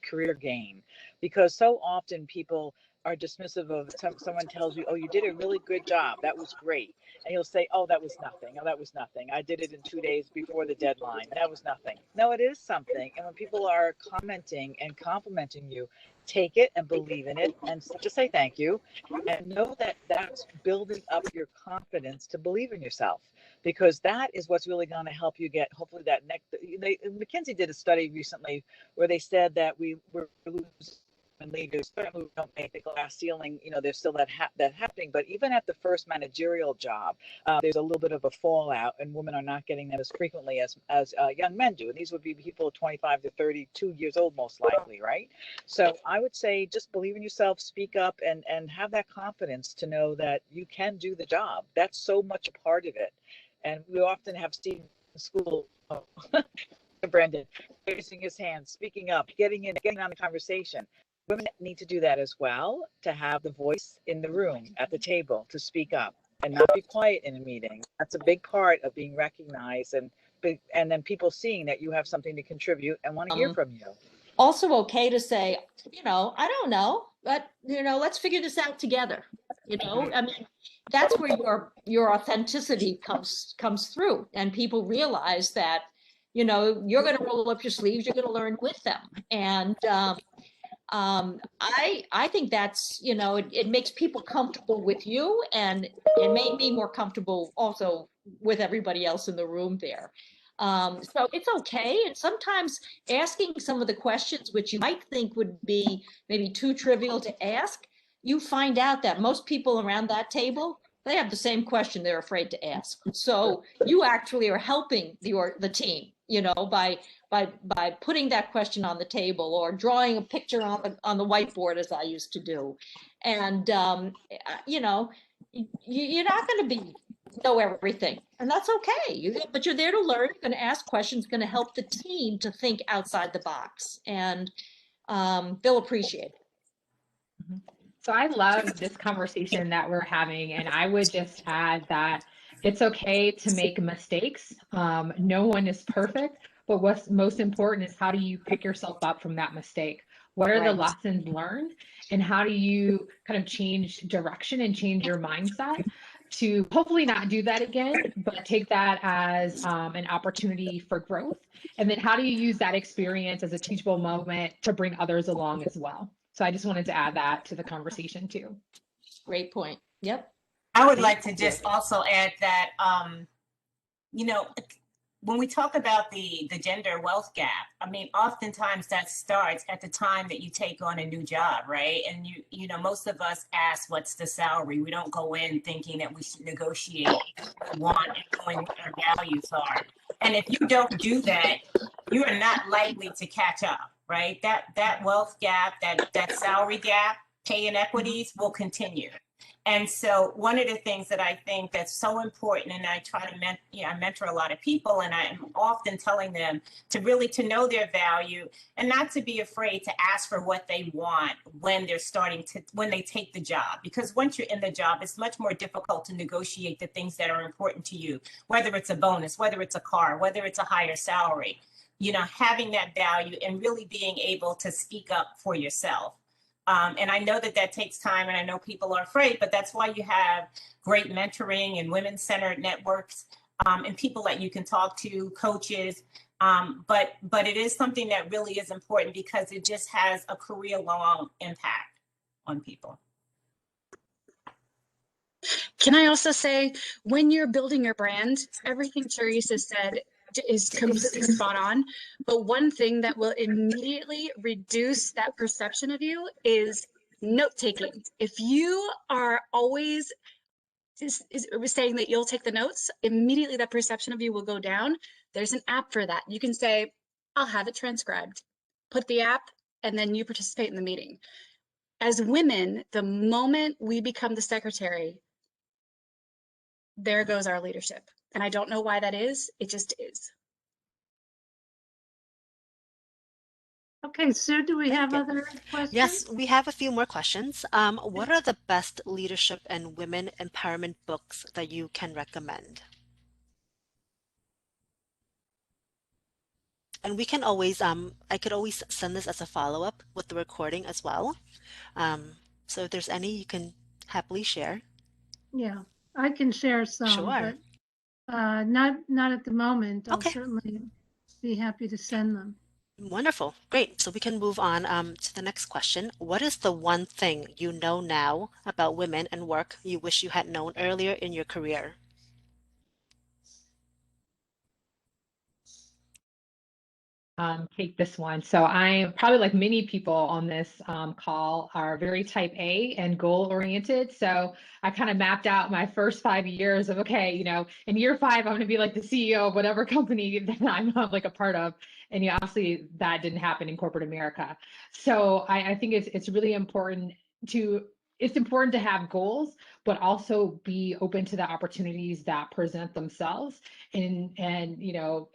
career gain, because so often people are dismissive of someone tells you, oh, you did a really good job. That was great. And you'll say, oh, that was nothing. Oh, that was nothing. I did it in 2 days before the deadline. That was nothing. No, it is something. And when people are commenting and complimenting you, take it and believe in it and just say thank you, and know that that's building up your confidence to believe in yourself, because that is what's really going to help you get hopefully that next. McKinsey did a study recently where they said that we were losing leaders. Certainly we don't make the glass ceiling, there's still that happening, but even at the first managerial job, there's a little bit of a fallout, and women are not getting that as frequently as young men do, and these would be people 25 to 32 years old most likely, right? So I would say just believe in yourself, speak up, and have that confidence to know that you can do the job. That's so much a part of it. And we often have Steve in school, Brendan, raising his hand, speaking up, getting on the conversation. Women need to do that as well, to have the voice in the room, at the table, to speak up. and not be quiet in a meeting. That's a big part of being recognized, and then people seeing that you have something to contribute and want to hear from you. Also okay to say, I don't know, but let's figure this out together. I mean, that's where your authenticity comes through, and people realize that, you're going to roll up your sleeves, you're going to learn with them. And I think that's, it makes people comfortable with you, and it made me more comfortable also with everybody else in the room there. So it's okay. And sometimes asking some of the questions, which you might think would be maybe too trivial to ask, you find out that most people around that table, they have the same question they're afraid to ask. So you actually are helping the team, by putting that question on the table, or drawing a picture on the whiteboard, as I used to do. And, you're not going to know everything, and that's okay. But you're there to learn, you're going to ask questions, going to help the team to think outside the box, and they'll appreciate it. So I love this conversation that we're having, and I would just add that it's okay to make mistakes. No one is perfect, but what's most important is how do you pick yourself up from that mistake? What are the lessons learned, and how do you kind of change direction and change your mindset to hopefully not do that again, but take that as an opportunity for growth? And then how do you use that experience as a teachable moment to bring others along as well? So I just wanted to add that to the conversation too. Great point. Yep. I would like to just also add that, when we talk about the gender wealth gap, I mean, oftentimes that starts at the time that you take on a new job, right? And most of us ask, what's the salary? We don't go in thinking that we should negotiate what we want and knowing what our values are. And if you don't do that, you are not likely to catch up, right? That wealth gap, that salary gap, pay inequities will continue. And so one of the things that I think that's so important, and I try to I mentor a lot of people, and I'm often telling them to really to know their value and not to be afraid to ask for what they want when they take the job. Because once you're in the job, it's much more difficult to negotiate the things that are important to you, whether it's a bonus, whether it's a car, whether it's a higher salary, having that value and really being able to speak up for yourself. And I know that takes time, and I know people are afraid, but that's why you have great mentoring and women-centered networks, and people that you can talk to, coaches. But it is something that really is important because it just has a career-long impact on people. Can I also say, when you're building your brand, everything Theresa said is completely spot on. But one thing that will immediately reduce that perception of you is note taking. If you are always saying that you'll take the notes, immediately that perception of you will go down. There's an app for that. You can say, I'll have it transcribed. Put the app, and then you participate in the meeting. As women, the moment we become the secretary, there goes our leadership. And I don't know why that is. It just is. Okay, Sue, do we have other questions? Yes, we have a few more questions. What are the best leadership and women empowerment books that you can recommend? And we can always, I could always send this as a follow-up with the recording as well. So if there's any you can happily share. Yeah, I can share some, Sure. but not at the moment. I'll Okay. certainly be happy to send them. Wonderful. Great. So we can move on to the next question. What is the one thing you know now about women and work you wish you had known earlier in your career? Take this one. So I probably, like many people on this call, are very type A and goal oriented. So I kind of mapped out my first 5 years of, okay, in year 5, I'm going to be like the CEO of whatever company that I'm like a part of. And obviously that didn't happen in corporate America. So I think it's really important to have goals, but also be open to the opportunities that present themselves. And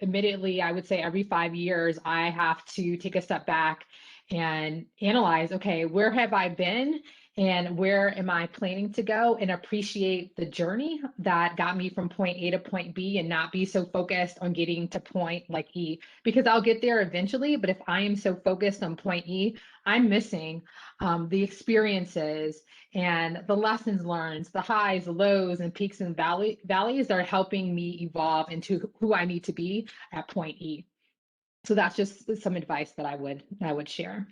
admittedly, I would say every 5 years, I have to take a step back and analyze, okay, where have I been and where am I planning to go, and appreciate the journey that got me from point A to point B, and not be so focused on getting to point like E, because I'll get there eventually. But if I am so focused on point E, I'm missing the experiences and the lessons learned, the highs, the lows, and peaks and valleys that are helping me evolve into who I need to be at point E. So that's just some advice that I would share.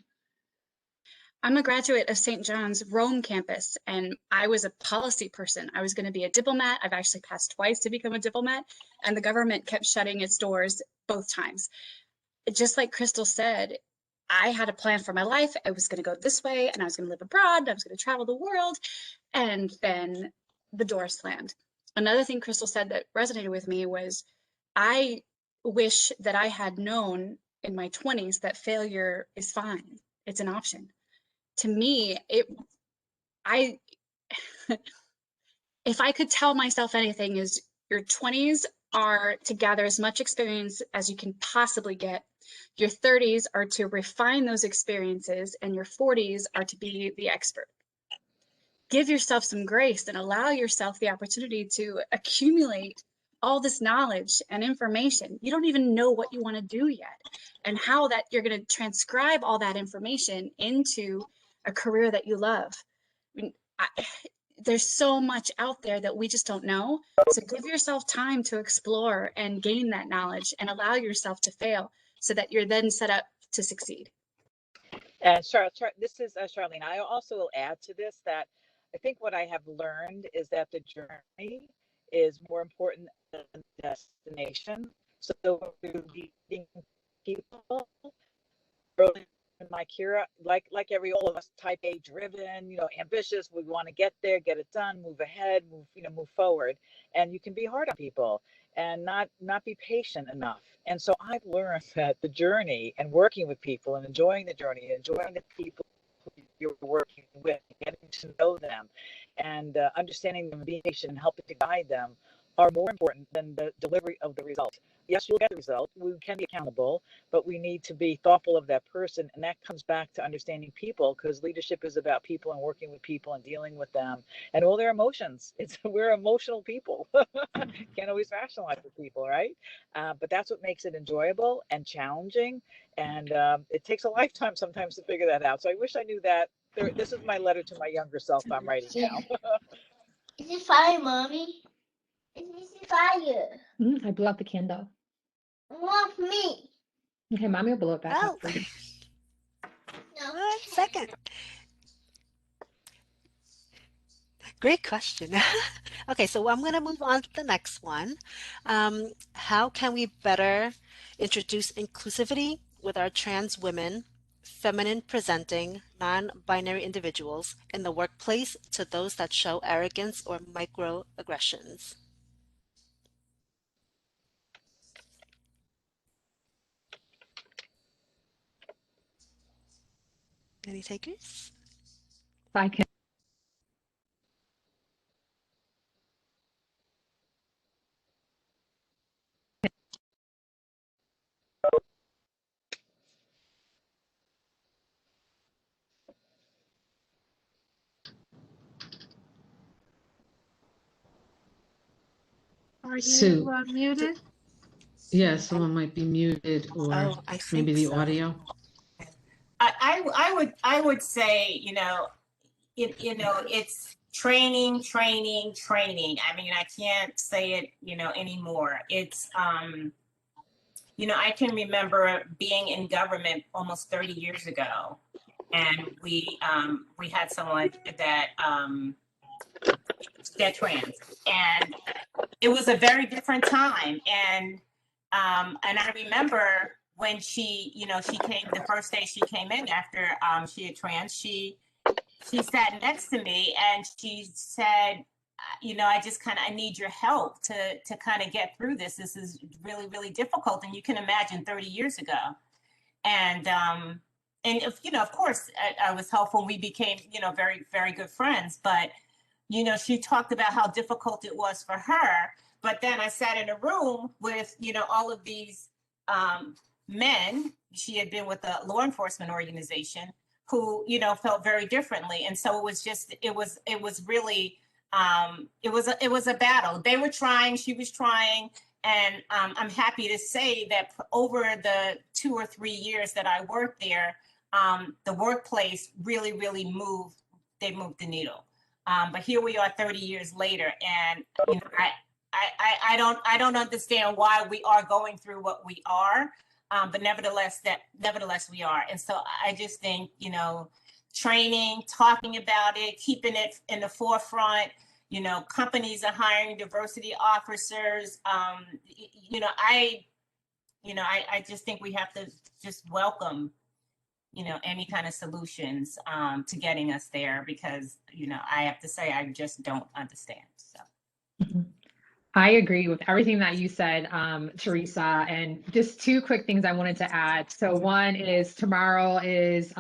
I'm a graduate of St. John's Rome campus, and I was a policy person. I was going to be a diplomat. I've actually passed twice to become a diplomat, and the government kept shutting its doors both times. Just like Crystal said, I had a plan for my life. I was going to go this way, and I was going to live abroad. I was going to travel the world, and then the door slammed. Another thing Crystal said that resonated with me was, I wish that I had known in my 20s that failure is fine. It's an option. To me, if I could tell myself anything, is your 20s are to gather as much experience as you can possibly get. Your 30s are to refine those experiences, and your 40s are to be the expert. Give yourself some grace and allow yourself the opportunity to accumulate all this knowledge and information. You don't even know what you want to do yet, and how that you're going to transcribe all that information into a career that you love. I mean, there's so much out there that we just don't know. So give yourself time to explore and gain that knowledge, and allow yourself to fail so that you're then set up to succeed. And this is Charlene. I also will add to this that I think what I have learned is that the journey is more important than the destination. So we're meeting people early in my career, like all of us, type A driven, ambitious. We want to get there, get it done, move ahead, move forward. And you can be hard on people and not be patient enough. And so I've learned that the journey, and working with people and enjoying the journey, enjoying the people you're working with, getting to know them, and understanding them, being patient and helping to guide them, are more important than the delivery of the result. Yes, you'll get the result. We can be accountable, but we need to be thoughtful of that person. And that comes back to understanding people, because leadership is about people and working with people and dealing with them and all their emotions. We're emotional people. Can't always rationalize with people, right? But that's what makes it enjoyable and challenging. And it takes a lifetime sometimes to figure that out. So I wish I knew that. This is my letter to my younger self I'm writing now. Is it fire, Mommy? Is it fire? I blew out the candle. Want me? Okay, Mommy will blow it back Oh. up for you. No. 1 second. Great question. Okay, so I'm going to move on to the next one. How can we better introduce inclusivity with our trans women, feminine presenting, non-binary individuals in the workplace to those that show arrogance or microaggressions? Any takers? I can. Are Sue. you muted? Yeah, someone might be muted, or I think maybe the so. audio. I would say, it's training. I mean, I can't say it, anymore. It's, I can remember being in government almost 30 years ago, and we had someone that trans, and it was a very different time. And I remember when she came the first day she came in after she had trans, she sat next to me and she said, I need your help to kind of get through this. This is really, really difficult. And you can imagine 30 years ago. And if, of course I was helpful. We became, very, very good friends, but, she talked about how difficult it was for her. But then I sat in a room with, all of these men. She had been with a law enforcement organization, who, you know, felt very differently. And so it was just, it was really, it was a battle. They were trying, she was trying. And I'm happy to say that over the 2 or 3 years that I worked there, the workplace really, really moved the needle. But here we are 30 years later, and you know, I don't understand why we are going through what we are, but nevertheless we are. And so I just think, you know, training, talking about it, keeping it in the forefront. You know, companies are hiring diversity officers. You know, I just think we have to just welcome, you know, any kind of solutions to getting us there, because, you know, I have to say, I just don't understand. So. I agree with everything that you said, Theresa, and just 2 quick things I wanted to add. So one is tomorrow is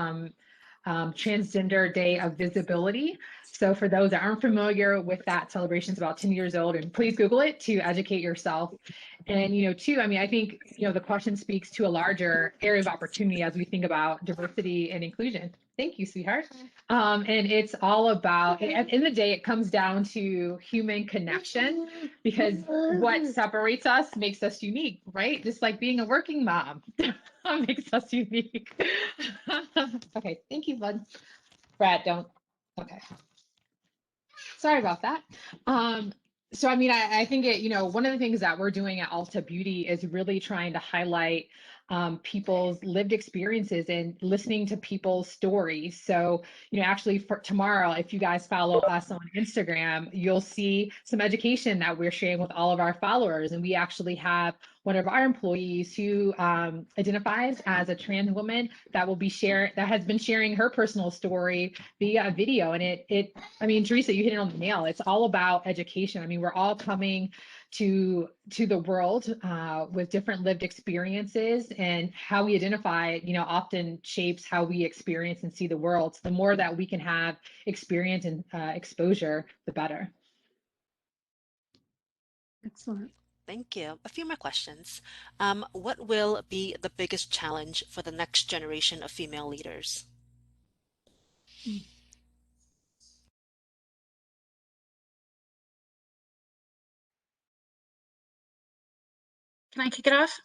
Transgender Day of Visibility. So for those that aren't familiar with that celebration, it's about 10 years old, and please Google it to educate yourself. And, you know, 2, I mean, I think, you know, the question speaks to a larger area of opportunity as we think about diversity and inclusion. Thank you, sweetheart. And it's all about, at the end of the day, it comes down to human connection, because what separates us makes us unique, right? Just like being a working mom makes us unique. Okay, thank you, bud. Brad, don't. Okay. Sorry about that. So, I mean, I think you know, one of the things that we're doing at Ulta Beauty is really trying to highlight people's lived experiences and listening to people's stories. So, you know, actually for tomorrow, if you guys follow us on Instagram, you'll see some education that we're sharing with all of our followers. And we actually have one of our employees who identifies as a trans woman that has been sharing her personal story via a video. And I mean, Theresa, you hit it on the nail. It's all about education. I mean, we're all coming to the world with different lived experiences, and how we identify, you know, often shapes how we experience and see the world. So the more that we can have experience and exposure, the better. Excellent. Thank you. A few more questions. What will be the biggest challenge for the next generation of female leaders? Can I kick it off?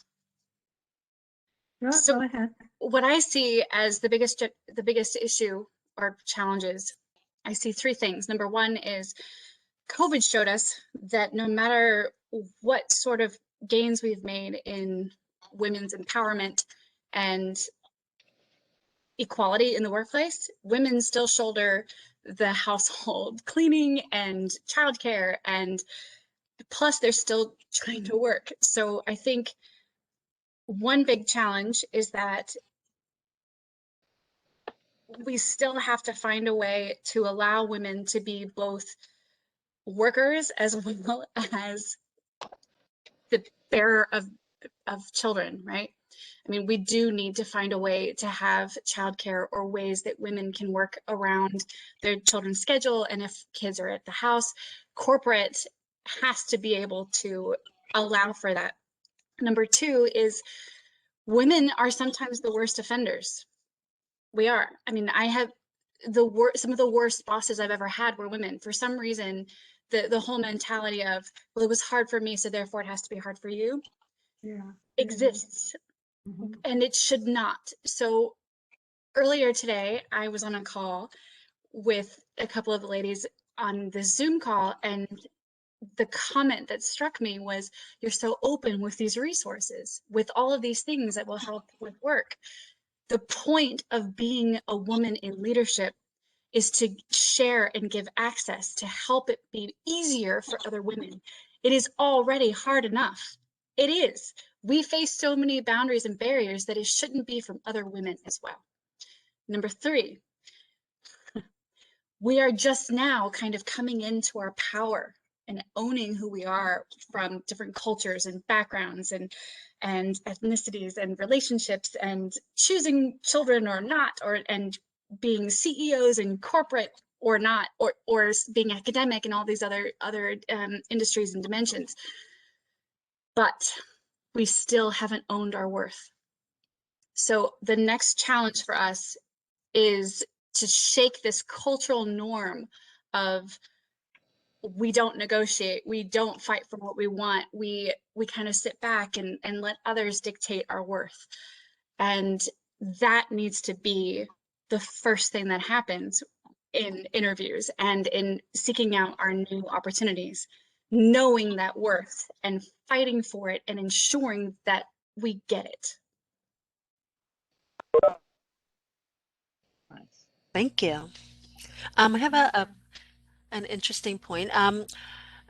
Yeah, So go ahead. what I see as the biggest issue or challenges, I see 3 things. Number 1 is COVID showed us that no matter what sort of gains we've made in women's empowerment and equality in the workplace, women still shoulder the household cleaning and childcare, and plus they're still trying to work. So I think one big challenge is that we still have to find a way to allow women to be both workers as well as the bearer of children, right? I mean, we do need to find a way to have childcare or ways that women can work around their children's schedule. And if kids are at the house, corporate has to be able to allow for that. Number 2 is women are sometimes the worst offenders. We are. I mean, I have some of the worst bosses I've ever had were women. For some reason, the whole mentality of, well, it was hard for me, so therefore it has to be hard for you, exists. And it should not. So earlier today, I was on a call with a couple of the ladies on the Zoom call, and the comment that struck me was, you're so open with these resources, with all of these things that will help with work. The point of being a woman in leadership is to share and give access to help it be easier for other women. It is already hard enough. It is. We face so many boundaries and barriers that it shouldn't be from other women as well. Number 3, we are just now kind of coming into our power and owning who we are from different cultures and backgrounds and ethnicities and relationships, and choosing children or not, and being CEOs in corporate or not, or being academic and all these other industries and dimensions. But we still haven't owned our worth. So the next challenge for us is to shake this cultural norm of we don't negotiate, we don't fight for what we want, we kind of sit back and let others dictate our worth. And that needs to be the first thing that happens in interviews and in seeking out our new opportunities, knowing that worth and fighting for it and ensuring that we get it. Thank you. I have an interesting point.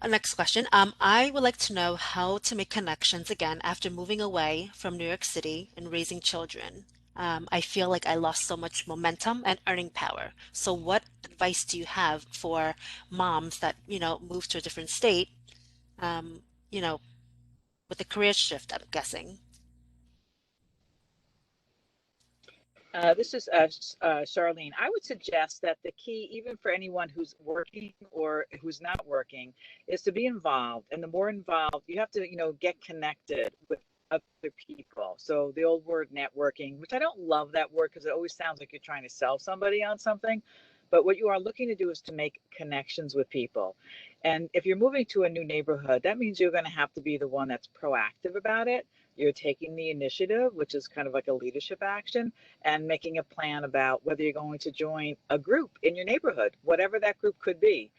Next question. I would like to know how to make connections again after moving away from New York City and raising children. I feel like I lost so much momentum and earning power. So what advice do you have for moms that, move to a different state, you know, with a career shift, I'm guessing? This is Charlene. I would suggest that the key, even for anyone who's working or who's not working, is to be involved. And the more involved, you have to, get connected with other people. So the old word networking, which I don't love that word because it always sounds like you're trying to sell somebody on something. But what you are looking to do is to make connections with people. And if you're moving to a new neighborhood, that means you're going to have to be the one that's proactive about it. You're taking the initiative, which is kind of like a leadership action, and making a plan about whether you're going to join a group in your neighborhood, whatever that group could be.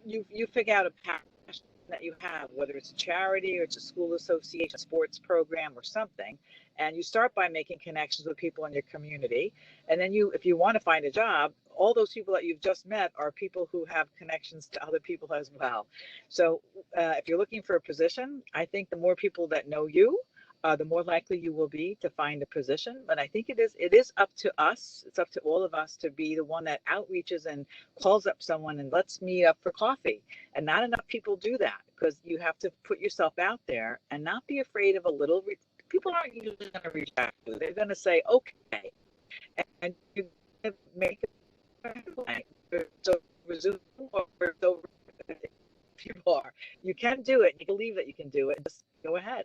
You figure out a passion that you have, whether it's a charity or it's a school association, a sports program or something. And you start by making connections with people in your community. And then if you want to find a job, all those people that you've just met are people who have connections to other people as well. So if you're looking for a position, I think the more people that know you, the more likely you will be to find a position. But I think it is up to us. It's up to all of us to be the one that outreaches and calls up someone and let's meet up for coffee. And not enough people do that because you have to put yourself out there and not be afraid of a little. People aren't usually going to reach out to you. They're going to say, okay. And you make it. So resume or so people are. You can do it. You believe that you can do it. Just go ahead.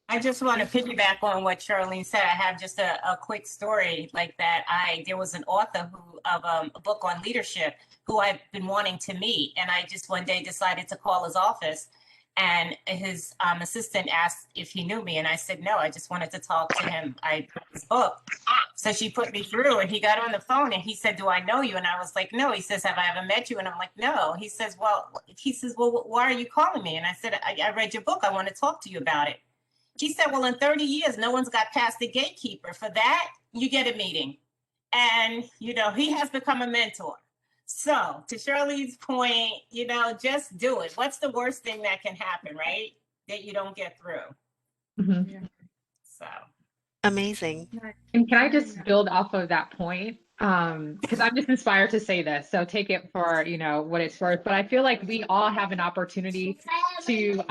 I just want to piggyback on what Charlene said. I have just a quick story like that. There was an author of a book on leadership who I've been wanting to meet, and I just one day decided to call his office, and his assistant asked if he knew me, and I said no. I just wanted to talk to him. I read his book, so she put me through, and he got on the phone, and he said, "Do I know you?" And I was like, "No." He says, "Have I ever met you?" And I'm like, "No." He says, "Well, why are you calling me?" And I said, I read your book. I want to talk to you about it." He said, "Well, in 30 years, no one's got past the gatekeeper. For that, you get a meeting." And, he has become a mentor. So to Shirley's point, just do it. What's the worst thing that can happen, right? That you don't get through. Mm-hmm. So. Amazing. And can I just build off of that point? Because I'm just inspired to say this. So take it for, what it's worth. But I feel like we all have an opportunity to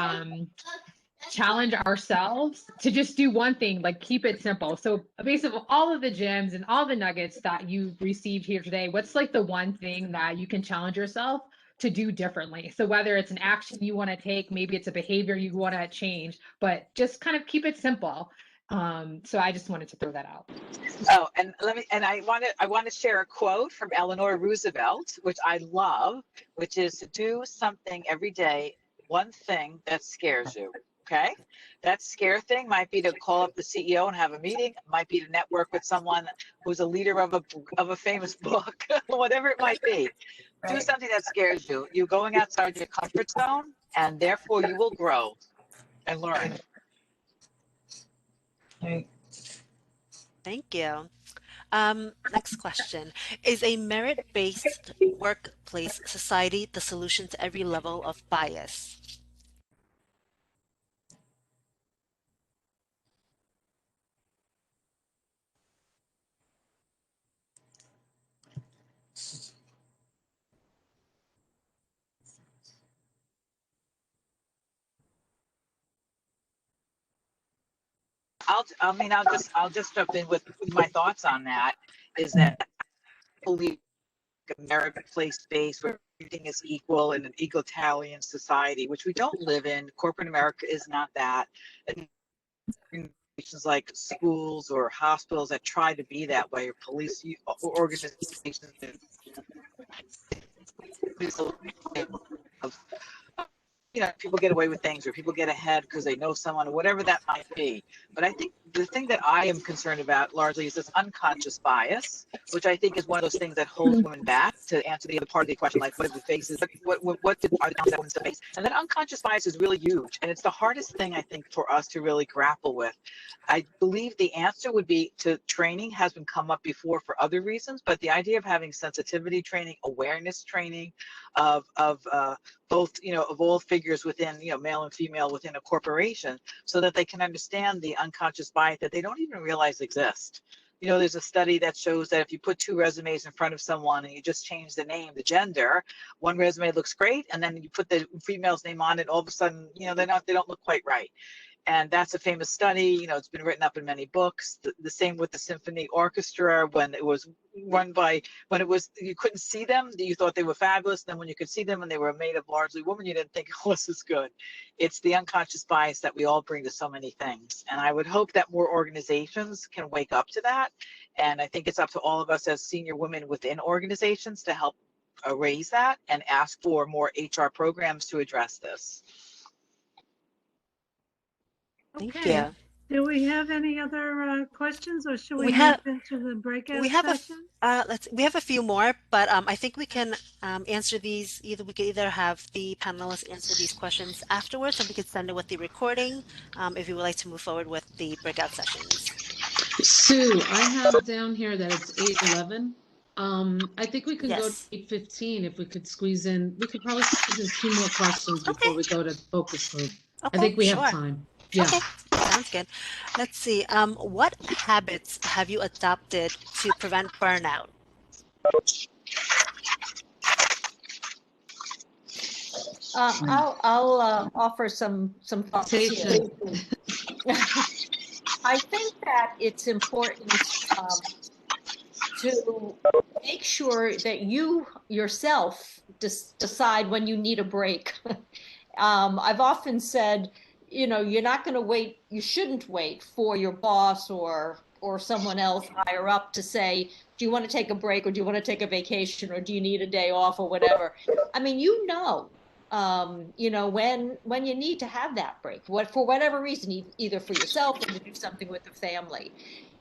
challenge ourselves to just do one thing, like keep it simple. So basically all of the gems and all the nuggets that you received here today, what's like the one thing that you can challenge yourself to do differently? So whether it's an action you want to take, maybe it's a behavior you want to change, but just kind of keep it simple. So I just wanted to throw that out. Oh, and I want to share a quote from Eleanor Roosevelt, which I love, which is to do something every day, one thing that scares you. Okay, that scare thing might be to call up the CEO and have a meeting. It might be to network with someone who's a leader of a famous book, whatever it might be. Right. Do something that scares you. You're going outside your comfort zone, and therefore you will grow and learn. Right. Thank you. Next question. Is a merit-based workplace society the solution to every level of bias? I'll just jump in with my thoughts on that. Is that I believe a merit-based space where everything is equal in an egalitarian society, which we don't live in. Corporate America is not that. And organizations like schools or hospitals that try to be that way, or police organizations of, people get away with things, or people get ahead because they know someone, or whatever that might be. But I think the thing that I am concerned about largely is this unconscious bias, which I think is one of those things that holds women back. To answer the other part of the question, like what are the faces, what are the challenges that women face? And that unconscious bias is really huge, and it's the hardest thing I think for us to really grapple with. I believe the answer would be to training. Has been come up before for other reasons, but the idea of having sensitivity training, awareness training of both, of all figures within, male and female within a corporation, so that they can understand the unconscious bias that they don't even realize exist. There's a study that shows that if you put two resumes in front of someone and you just change the name, the gender, one resume looks great, and then you put the female's name on it, all of a sudden, they don't look quite right. And that's a famous study. It's been written up in many books. The same with the symphony orchestra, when it was run by, you couldn't see them, you thought they were fabulous. Then when you could see them and they were made of largely women, you didn't think, oh, this is good. It's the unconscious bias that we all bring to so many things. And I would hope that more organizations can wake up to that. And I think it's up to all of us as senior women within organizations to help raise that and ask for more HR programs to address this. Thank Okay. you. Do we have any other questions, or should we move into the breakout session? We have a few more, but I think we can answer these. We could either have the panelists answer these questions afterwards, and we could send it with the recording if you would like to move forward with the breakout sessions. Sue, I have down here that it's 8:11. I think we can go to 8:15 if we could squeeze in. We could probably squeeze in 2 more questions before we go to focus group. Okay, I think we have time. Yeah. Okay, sounds good. Let's see. What habits have you adopted to prevent burnout? I'll offer some thoughts here. I think that it's important to make sure that you yourself decide when you need a break. I've often said, you're not going to wait. You shouldn't wait for your boss or someone else higher up to say, do you want to take a break, or do you want to take a vacation, or do you need a day off, or whatever. I mean, when you need to have that break, for whatever reason, either for yourself or to do something with the family.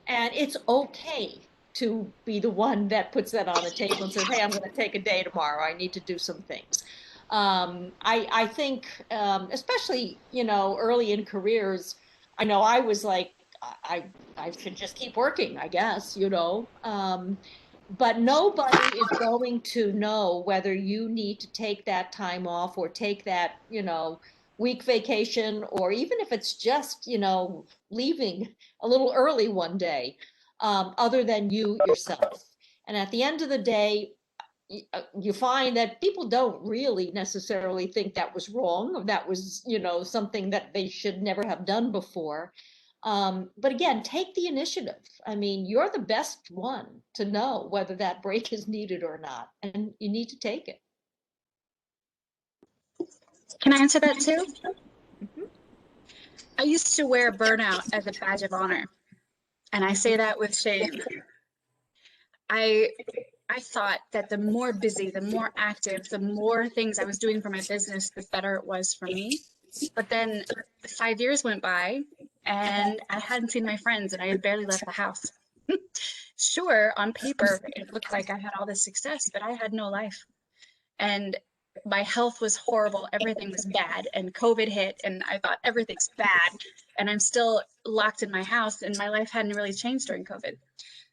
And it's okay to be the one that puts that on the table and says, hey, I'm going to take a day tomorrow. I need to do some things. I think, especially, early in careers, I know I was like, I should just keep working, I guess, but nobody is going to know whether you need to take that time off or take that, week vacation, or even if it's just, leaving a little early one day, other than you yourself. And at the end of the day, you find that people don't really necessarily think that was wrong, or that was, something that they should never have done before. But again, take the initiative. I mean, you're the best one to know whether that break is needed or not, and you need to take it. Can I answer that too? Mm-hmm. I used to wear burnout as a badge of honor, and I say that with shame. I thought that the more busy, the more active, the more things I was doing for my business, the better it was for me. But then 5 years went by and I hadn't seen my friends and I had barely left the house. Sure, on paper, it looked like I had all this success, but I had no life. And my health was horrible. Everything was bad. And COVID hit and I thought everything's bad. And I'm still locked in my house and my life hadn't really changed during COVID.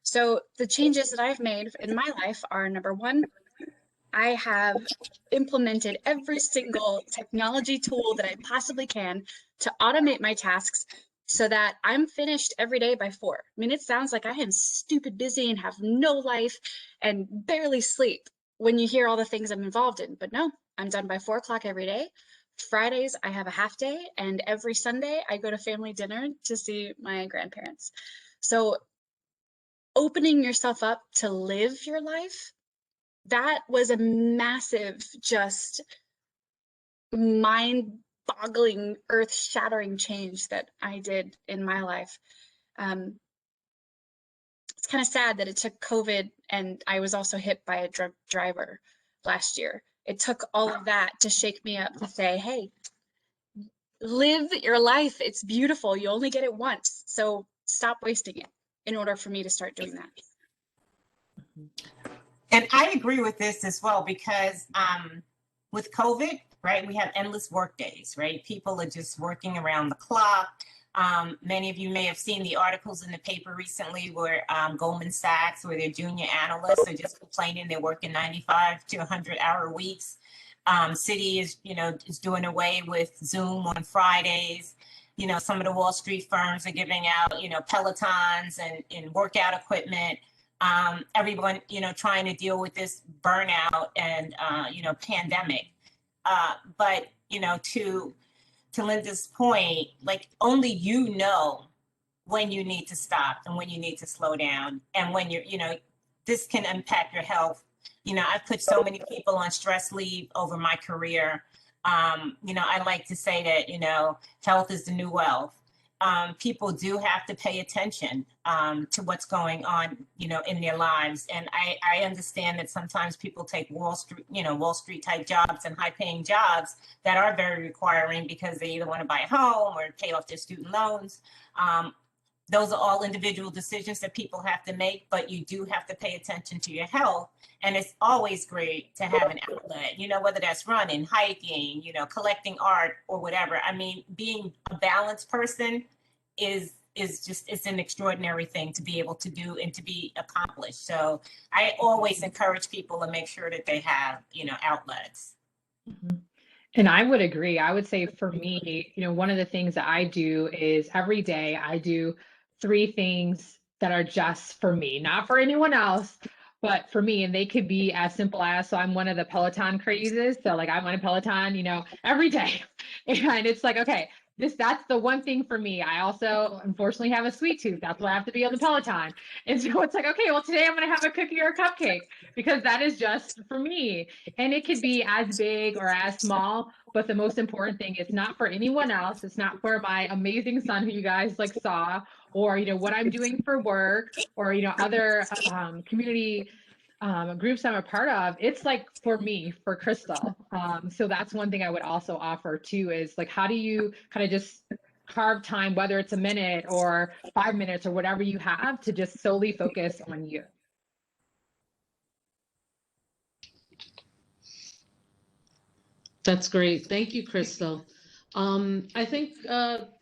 So the changes that I've made in my life are, number one, I have implemented every single technology tool that I possibly can to automate my tasks so that I'm finished every day by 4. I mean, it sounds like I am stupid busy and have no life and barely sleep when you hear all the things I'm involved in. But no, I'm done by 4 o'clock every day. Fridays, I have a half day, and every Sunday, I go to family dinner to see my grandparents. So opening yourself up to live your life, that was a massive, just mind boggling, earth-shattering change that I did in my life. It's kind of sad that it took COVID, and I was also hit by a drunk driver last year. It took all of that to shake me up to say, hey, live your life. It's beautiful. You only get it once. So stop wasting it, in order for me to start doing that. And I agree with this as well, because with COVID, right, we have endless work days, right? People are just working around the clock. Many of you may have seen the articles in the paper recently where Goldman Sachs, where their junior analysts are just complaining they're working 95 to 100-hour weeks. Citi is, is doing away with Zoom on Fridays. Some of the Wall Street firms are giving out, Pelotons and workout equipment. Everyone, trying to deal with this burnout and, pandemic. But, to Linda's point, like, only you know when you need to stop and when you need to slow down, and when you're, this can impact your health. I've put so many people on stress leave over my career. I like to say that, health is the new wealth. People do have to pay attention to what's going on, in their lives. And I understand that sometimes people take Wall Street type jobs and high paying jobs that are very requiring because they either want to buy a home or pay off their student loans. Those are all individual decisions that people have to make, but you do have to pay attention to your health. And it's always great to have an outlet, whether that's running, hiking, collecting art or whatever. I mean, being a balanced person is just, it's an extraordinary thing to be able to do and to be accomplished. So I always encourage people to make sure that they have, outlets. And I would agree. I would say for me, one of the things that I do is every day I do 3 things that are just for me, not for anyone else, but for me. And they could be as simple as, so I'm one of the Peloton crazes. So like I'm on a Peloton, every day. And it's like, okay, that's the one thing for me. I also unfortunately have a sweet tooth. That's why I have to be on the Peloton. And so it's like, okay, well, today I'm going to have a cookie or a cupcake because that is just for me. And it could be as big or as small, but the most important thing is not for anyone else. It's not for my amazing son who you guys saw, or, what I'm doing for work, or, other community groups I'm a part of. It's like for me, for Crystal. So that's one thing I would also offer too, is like, how do you kind of just carve time, whether it's a minute or 5 minutes or whatever you have, to just solely focus on you. That's great. Thank you, Crystal. I think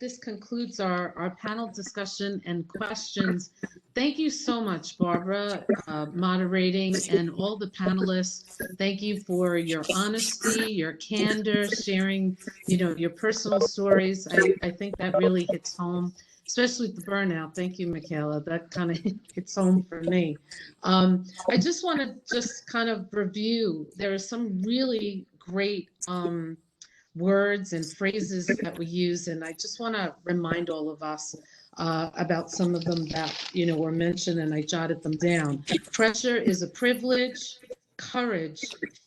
this concludes our panel discussion and questions. Thank you so much, Barbara, moderating, and all the panelists. Thank you for your honesty, your candor, sharing, your personal stories. I think that really hits home, especially the burnout. Thank you, Michaela. That kind of hits home for me. I just want to kind of review. There are some really great words and phrases that we use, and I just want to remind all of us about some of them that were mentioned, and I jotted them down. Pressure is a privilege. Courage,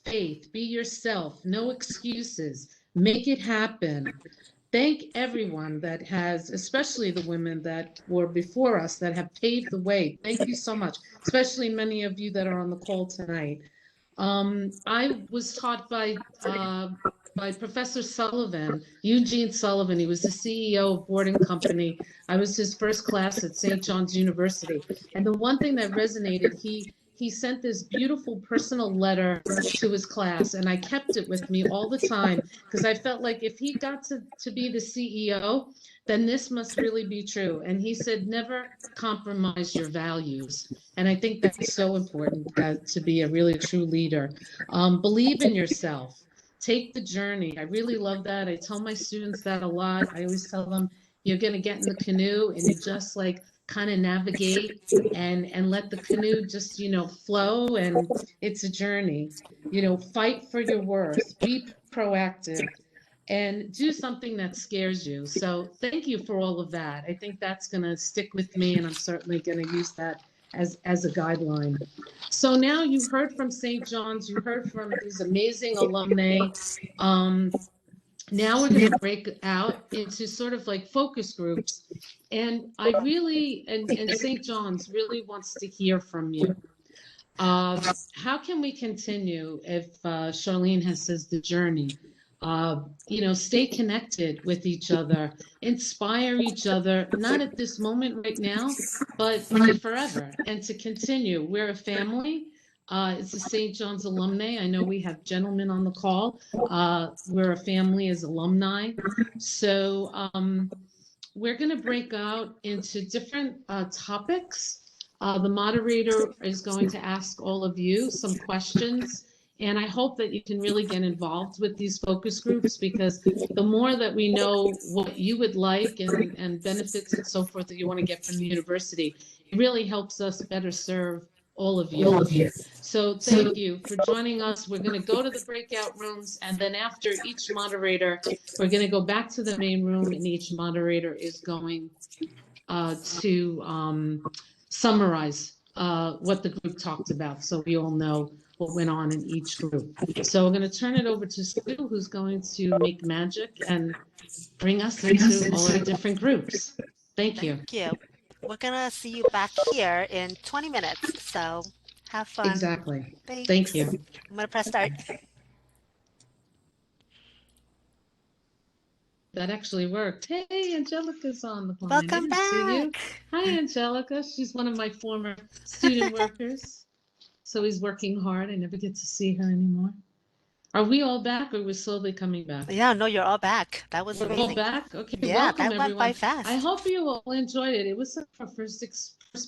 faith, be yourself, no excuses, make it happen. Thank everyone that has, especially the women that were before us, that have paved the way. Thank you so much, especially many of you that are on the call tonight. I was taught by Professor Sullivan, Eugene Sullivan. He was the CEO of Boarding Company. I was his first class at St. John's University. And the one thing that resonated, he sent this beautiful personal letter to his class, and I kept it with me all the time because I felt like if he got to be the CEO, then this must really be true. And he said, never compromise your values. And I think that's so important to be a really true leader. Believe in yourself. Take the journey. I really love that. I tell my students that a lot. I always tell them, you're going to get in the canoe and you just kind of navigate and let the canoe just, flow. And it's a journey, fight for your worth, be proactive, and do something that scares you. So thank you for all of that. I think that's going to stick with me, and I'm certainly going to use that as a guideline. So now you heard from St. John's, you heard from these amazing alumni. Now we're going to break out into sort of like focus groups. And I really, and St. John's really wants to hear from you. How can we continue if Charlene has says the journey? Stay connected with each other, inspire each other, not at this moment right now, but forever, and to continue. We're a family. It's the St. John's Alumnae. I know we have gentlemen on the call. We're a family as alumni. So we're going to break out into different topics. The moderator is going to ask all of you some questions. And I hope that you can really get involved with these focus groups, because the more that we know what you would like and benefits and so forth that you want to get from the university, it really helps us better serve all of you. So thank you for joining us. We're going to go to the breakout rooms, and then after each moderator, we're going to go back to the main room, and each moderator is going to summarize what the group talked about, so we all know what went on in each group. So we're going to turn it over to Sue, who's going to make magic and bring us into all our different groups. Thank you. Thank you. We're gonna see you back here in 20 minutes, so have fun. Exactly. Thanks. Thank you. I'm gonna press start. That actually worked. Hey, Angelica's on the line. Welcome I didn't see you. back. Hi, Angelica. She's one of my former student workers. So he's working hard. I never get to see her anymore. Are we all back, or we're slowly coming back? Yeah, no, you're all back. That was We're amazing. all back? Okay, Yeah, welcome that went by everyone. fast. I hope you all enjoyed it. It was our first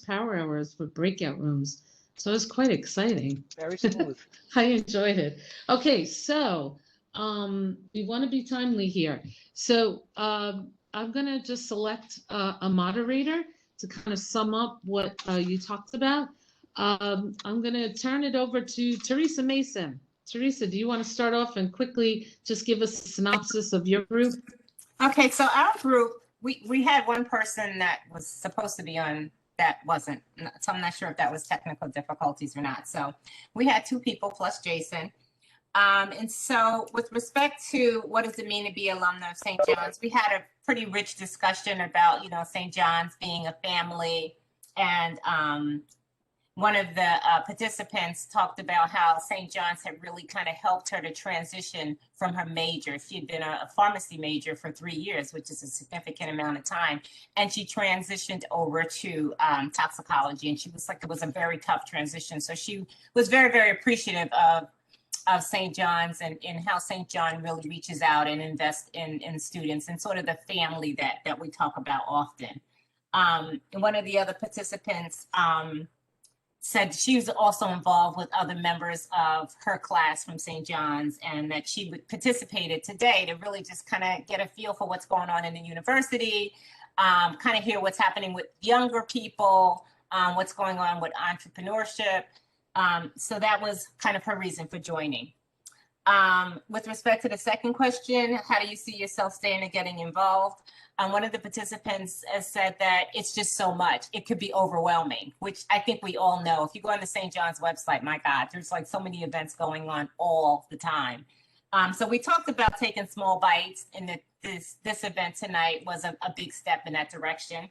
power hours for breakout rooms. So it was quite exciting. Very smooth. I enjoyed it. Okay, so we want to be timely here. So I'm going to just select a moderator to kind of sum up what you talked about. I'm going to turn it over to Theresa Mason. Theresa, do you want to start off and quickly just give us a synopsis of your group? Okay, so our group, we had one person that was supposed to be on that wasn't, so I'm not sure if that was technical difficulties or not. So we had 2 people plus Jason. And so with respect to what does it mean to be alumna of St. John's, we had a pretty rich discussion about, St. John's being a family. And one of the participants talked about how St. John's had really kind of helped her to transition from her major. She had been a pharmacy major for 3 years, which is a significant amount of time. And she transitioned over to toxicology. And she was like, it was a very tough transition. So she was very, very appreciative of St. John's and how St. John really reaches out and invests in students and sort of the family that we talk about often. And one of the other participants said she was also involved with other members of her class from St. John's, and that she participated today to really just kind of get a feel for what's going on in the university, kind of hear what's happening with younger people, what's going on with entrepreneurship. So that was kind of her reason for joining. With respect to the second question, how do you see yourself staying and getting involved? One of the participants has said that it's just so much. It could be overwhelming, which I think we all know. If you go on the St. John's website, my God, there's like so many events going on all the time. So we talked about taking small bites, and this event tonight was a big step in that direction.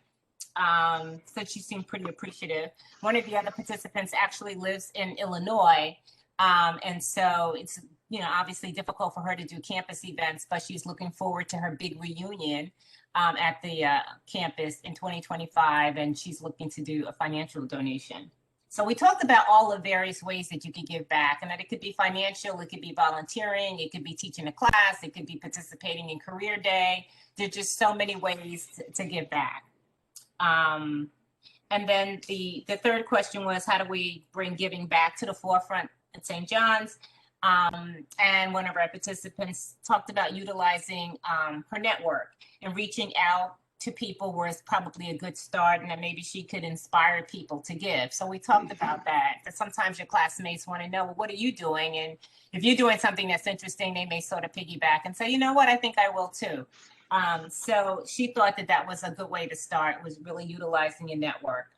So she seemed pretty appreciative. One of the other participants actually lives in Illinois. And so it's, obviously difficult for her to do campus events, but she's looking forward to her big reunion at the campus in 2025. And she's looking to do a financial donation. So we talked about all the various ways that you can give back, and that it could be financial, it could be volunteering, it could be teaching a class, it could be participating in career day. There's just so many ways to give back. And then the third question was, how do we bring giving back to the forefront at St. John's? And one of our participants talked about utilizing her network and reaching out to people where it's probably a good start, and that maybe she could inspire people to give. So we talked about that sometimes your classmates want to know, well, what are you doing? And if you're doing something that's interesting, they may sort of piggyback and say, you know what, I think I will too. So she thought that was a good way to start, was really utilizing your network.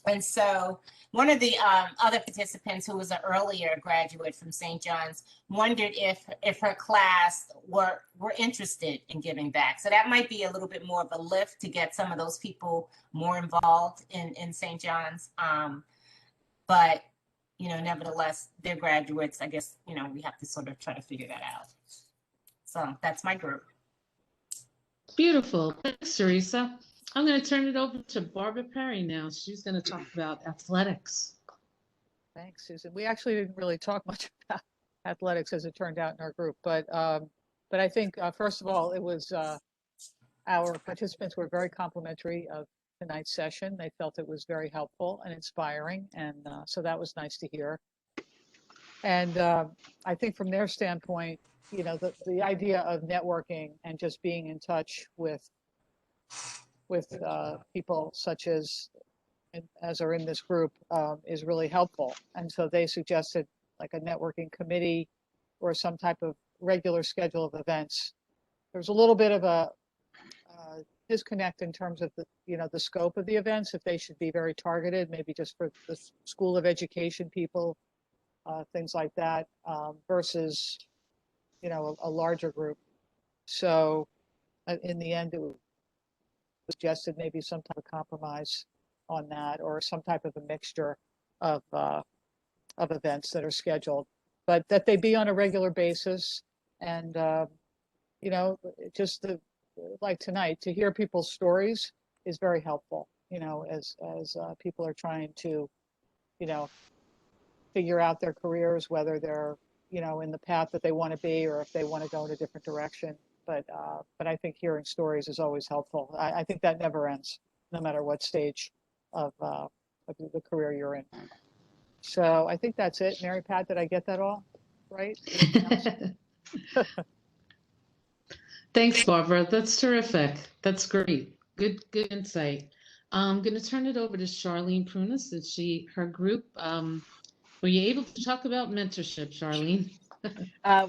And so one of the other participants, who was an earlier graduate from St. John's, wondered if her class were interested in giving back. So that might be a little bit more of a lift to get some of those people more involved in St. John's. But, you know, nevertheless, they're graduates. I guess, you know, we have to sort of try to figure that out. So that's my group. Beautiful. Thanks, Theresa. I'm going to turn it over to Barbara Perry now. She's going to talk about athletics. Thanks, Susan. We actually didn't really talk much about athletics, as it turned out, in our group, but I think first of all, it was our participants were very complimentary of tonight's session. They felt it was very helpful and inspiring, and so that was nice to hear. And I think from their standpoint, you know, the idea of networking and just being in touch with people such as are in this group is really helpful. And so they suggested like a networking committee or some type of regular schedule of events. There's a little bit of a disconnect in terms of the scope of the events, if they should be very targeted, maybe just for the School of Education people, things like that, versus, you know, a larger group. So in the end, it was suggested maybe some type of compromise on that, or some type of a mixture of events that are scheduled, but that they be on a regular basis. And you know, just like tonight, to hear people's stories is very helpful, you know, as people are trying to, you know, figure out their careers, whether they're, you know, in the path that they want to be, or if they want to go in a different direction. But I think hearing stories is always helpful. I think that never ends, no matter what stage of the career you're in. So I think that's it. Mary Pat, did I get that all right? Thanks, Barbara. That's terrific. That's great. Good insight. I'm going to turn it over to Charlene Prunas. Her group. Were you able to talk about mentorship, Charlene?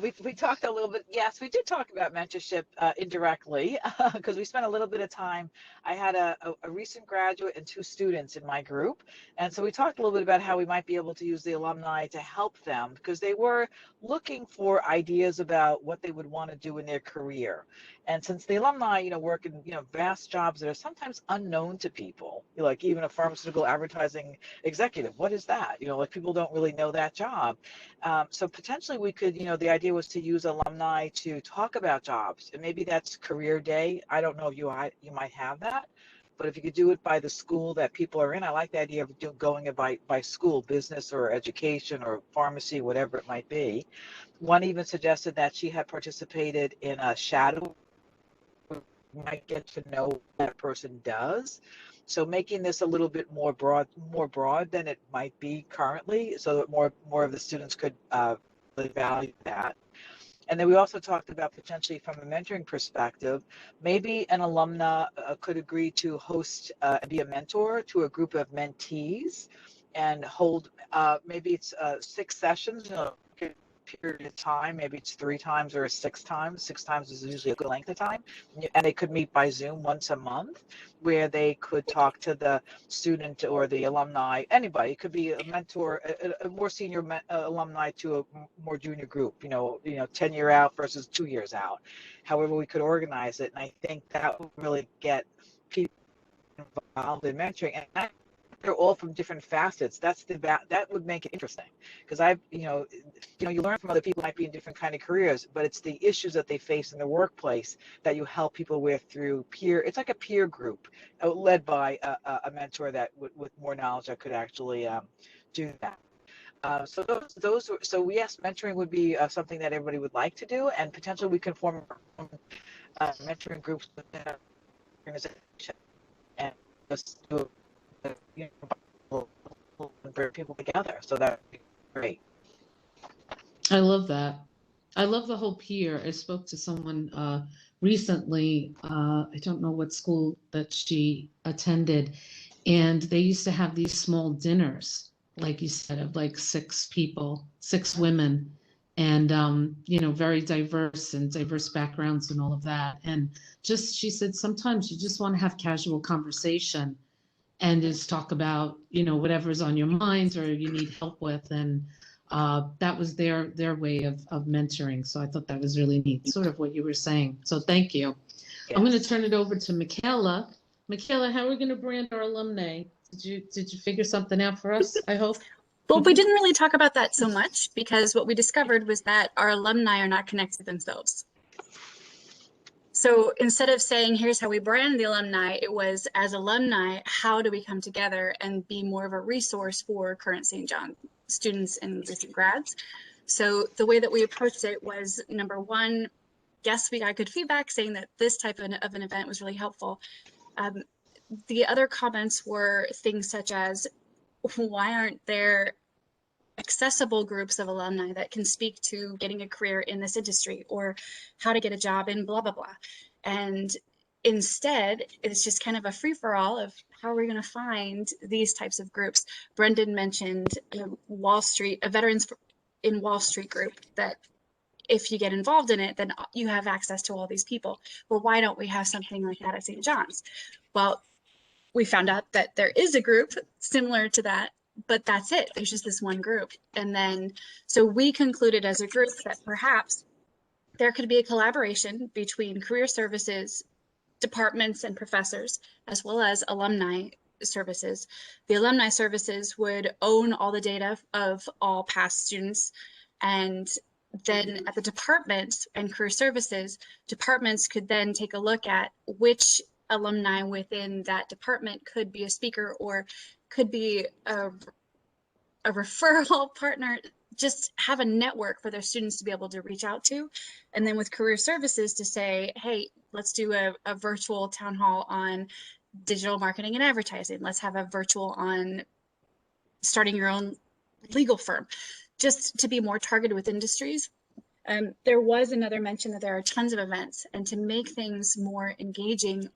We talked a little bit. Yes, we did talk about mentorship indirectly, because we spent a little bit of time. I had a recent graduate and 2 students in my group. And so we talked a little bit about how we might be able to use the alumni to help them, because they were looking for ideas about what they would want to do in their career. And since the alumni, you know, work in, you know, vast jobs that are sometimes unknown to people, like even a pharmaceutical advertising executive, what is that? You know, like people don't really know that job. So potentially we could, you know, the idea was to use alumni to talk about jobs, and maybe that's career day. I don't know if you might have that, but if you could do it by the school that people are in, I like the idea of going it by school, business or education or pharmacy, whatever it might be. One even suggested that she had participated in a shadow, might get to know what that person does. So making this a little bit more broad than it might be currently, so that more of the students could really value that. And then we also talked about potentially from a mentoring perspective, maybe an alumna could agree to host and be a mentor to a group of mentees, and hold maybe it's 6 sessions, you know, period of time, maybe it's 3 times or 6 times. 6 times is usually a good length of time, and they could meet by Zoom once a month, where they could talk to the student or the alumni. Anybody, it could be a mentor, a more senior alumni to a more junior group, you know 10 year out versus 2 years out, however we could organize it. And I think that would really get people involved in mentoring, and they're all from different facets. That would make it interesting, because you learn from other people who might be in different kind of careers, but it's the issues that they face in the workplace that you help people with through peer. It's like a peer group led by a mentor that with more knowledge that could actually do that. So yes, mentoring would be something that everybody would like to do, and potentially we can form mentoring groups within our organization and just do bring people together. So that would be great. I love that. I love the whole peer. I spoke to someone recently. I don't know what school that she attended, and they used to have these small dinners, like you said, of like 6 people, 6 women, and very diverse backgrounds and all of that. And she said sometimes you just want to have casual conversation, and is talk about, whatever's on your minds or you need help with. And that was their way of mentoring. So I thought that was really neat, sort of what you were saying. So thank you. I'm going to turn it over to Michaela. Michaela, how are we going to brand our alumni? Did you figure something out for us, I hope? Well, we didn't really talk about that so much because what we discovered was that our alumni are not connected themselves. So instead of saying, here's how we brand the alumni, it was, as alumni, how do we come together and be more of a resource for current St. John students and recent grads? So the way that we approached it was, number one, yes, we got good feedback saying that this type of an event was really helpful. The other comments were things such as, why aren't there accessible groups of alumni that can speak to getting a career in this industry or how to get a job in blah, blah, blah. And instead, it's just kind of a free-for-all of how are we going to find these types of groups. Brendan mentioned Wall Street, a Veterans in Wall Street group that if you get involved in it, then you have access to all these people. Well, why don't we have something like that at St. John's? Well, we found out that there is a group similar to that, but that's it. There's just this one group. And then, so we concluded as a group that perhaps there could be a collaboration between career services, departments and professors, as well as alumni services. The alumni services would own all the data of all past students. And then at the departments and career services, departments could then take a look at which alumni within that department could be a speaker or could be a referral partner, just have a network for their students to be able to reach out to. And then with career services to say, hey, let's do a virtual town hall on digital marketing and advertising. Let's have a virtual on starting your own legal firm, just to be more targeted with industries. There was another mention that there are tons of events, and to make things more engaging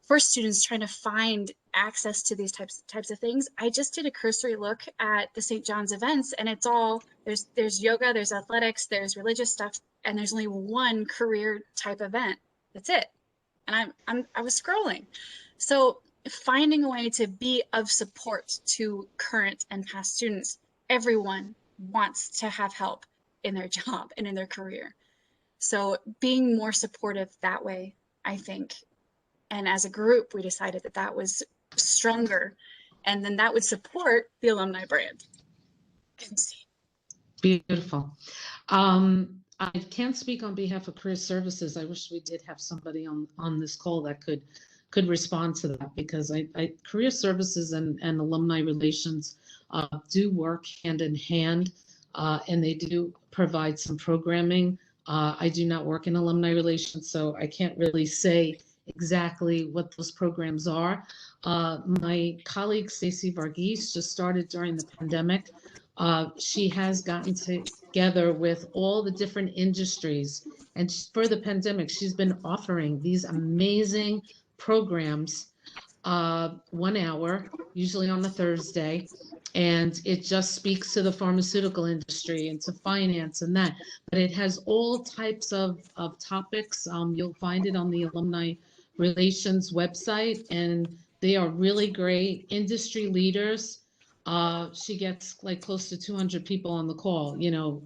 for students trying to find access to these types of things. I just did a cursory look at the St. John's events, and it's all, there's yoga, there's athletics, there's religious stuff, and there's only one career type event. That's it. And I was scrolling. So finding a way to be of support to current and past students. Everyone wants to have help in their job and in their career. So being more supportive that way, I think. And as a group, we decided that that was stronger, and then that would support the alumni brand. Beautiful. I can't speak on behalf of career services. I wish we did have somebody on this call that could respond to that, because career services and alumni relations do work hand in hand, and they do provide some programming. I do not work in alumni relations, so I can't really say exactly what those programs are. My colleague Stacey Varghese just started during the pandemic. She has gotten together with all the different industries, and for the pandemic, she's been offering these amazing programs, 1 hour, usually on a Thursday, and it just speaks to the pharmaceutical industry and to finance and that, but it has all types of topics. You'll find it on the Alumni Relations website, and they are really great industry leaders. She gets like close to 200 people on the call,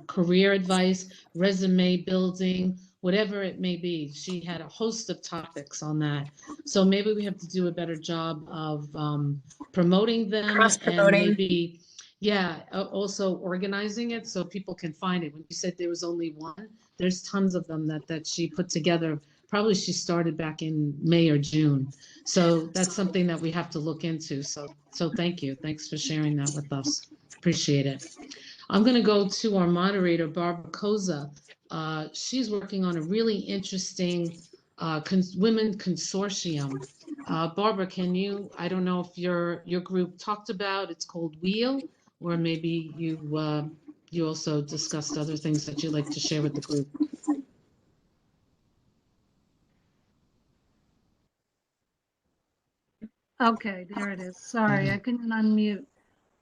career advice, resume building, whatever it may be. She had a host of topics on that. So maybe we have to do a better job of promoting them, and maybe, also organizing it so people can find it. When you said there was only one, there's tons of them that she put together. Probably she started back in May or June. So that's something that we have to look into. So thank you. Thanks for sharing that with us. Appreciate it. I'm going to go to our moderator, Barbara Cozza. She's working on a really interesting women consortium. Barbara, I don't know if your group talked about, it's called WHEEL, or maybe you also discussed other things that you'd like to share with the group. Okay, there it is. Sorry, I couldn't unmute.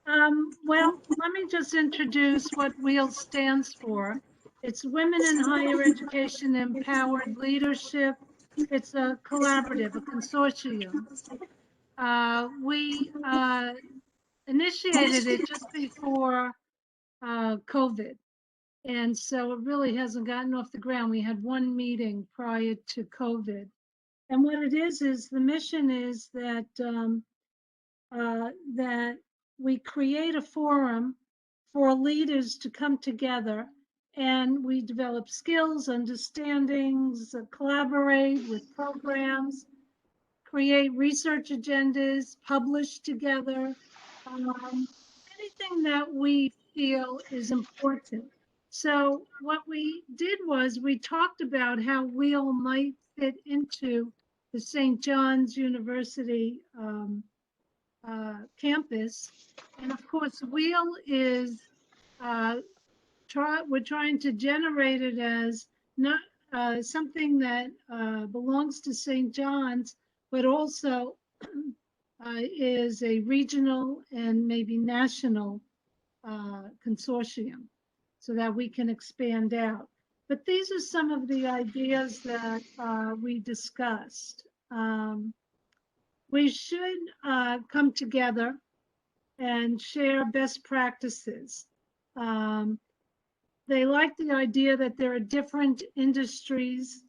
Well, let me just introduce what WHEEL stands for. It's Women in Higher Education Empowered Leadership. It's a collaborative, a consortium. We initiated it just before COVID. And so it really hasn't gotten off the ground. We had one meeting prior to COVID. And what it is the mission is that that we create a forum for leaders to come together, and we develop skills, understandings, collaborate with programs, create research agendas, publish together, anything that we feel is important. So what we did was we talked about how WHEEL might fit into the St. John's University campus. And of course, WHEEL is, we're trying to generate it as not something that belongs to St. John's, but also is a regional and maybe national consortium so that we can expand out. But these are some of the ideas that we discussed. We should come together and share best practices. They like the idea that there are different industries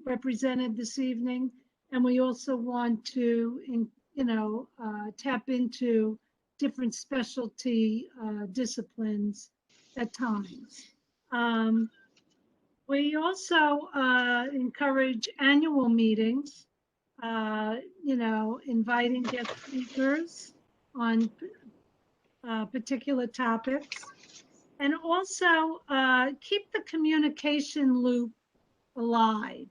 represented this evening, and we also want to, tap into different specialty disciplines at times. We also encourage annual meetings, inviting guest speakers on particular topics, and also keep the communication loop alive.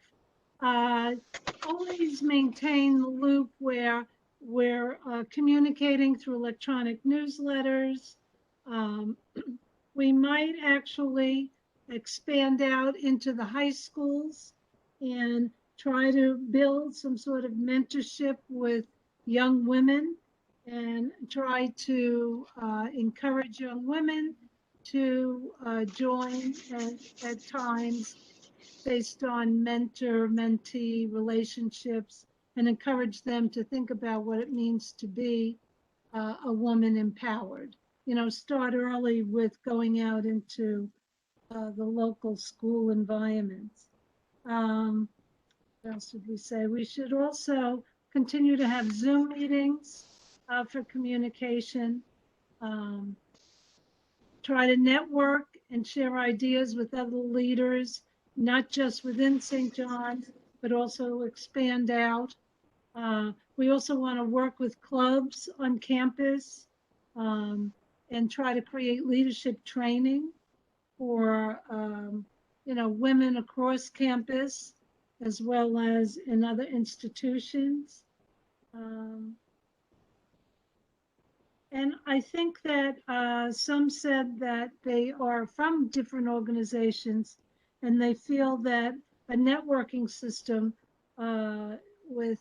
Always maintain the loop where we're communicating through electronic newsletters. We might actually expand out into the high schools and try to build some sort of mentorship with young women and try to encourage young women to join at times based on mentor-mentee relationships, and encourage them to think about what it means to be a woman empowered. Start early with going out into the local school environments. What else did we say? We should also continue to have Zoom meetings for communication. Try to network and share ideas with other leaders, not just within St. John's, but also expand out. We also want to work with clubs on campus and try to create leadership training for women across campus, as well as in other institutions. And I think that some said that they are from different organizations and they feel that a networking system with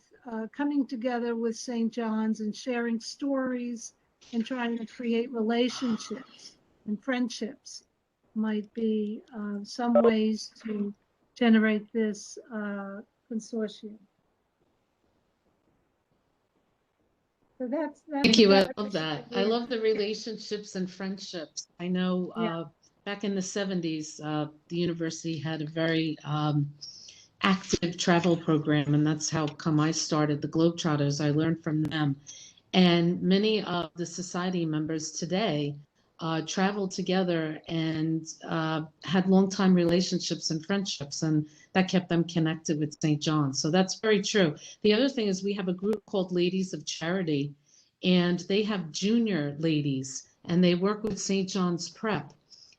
coming together with St. John's and sharing stories and trying to create relationships and friendships might be some ways to generate this consortium. So that's Thank you. I love that. I love the relationships and friendships. I know back in the 70s, the university had a very active travel program, and that's how come I started the Globetrotters. I learned from them. And many of the society members today traveled together and had long-time relationships and friendships, and that kept them connected with St. John's. So that's very true. The other thing is we have a group called Ladies of Charity, and they have junior ladies, and they work with St. John's Prep.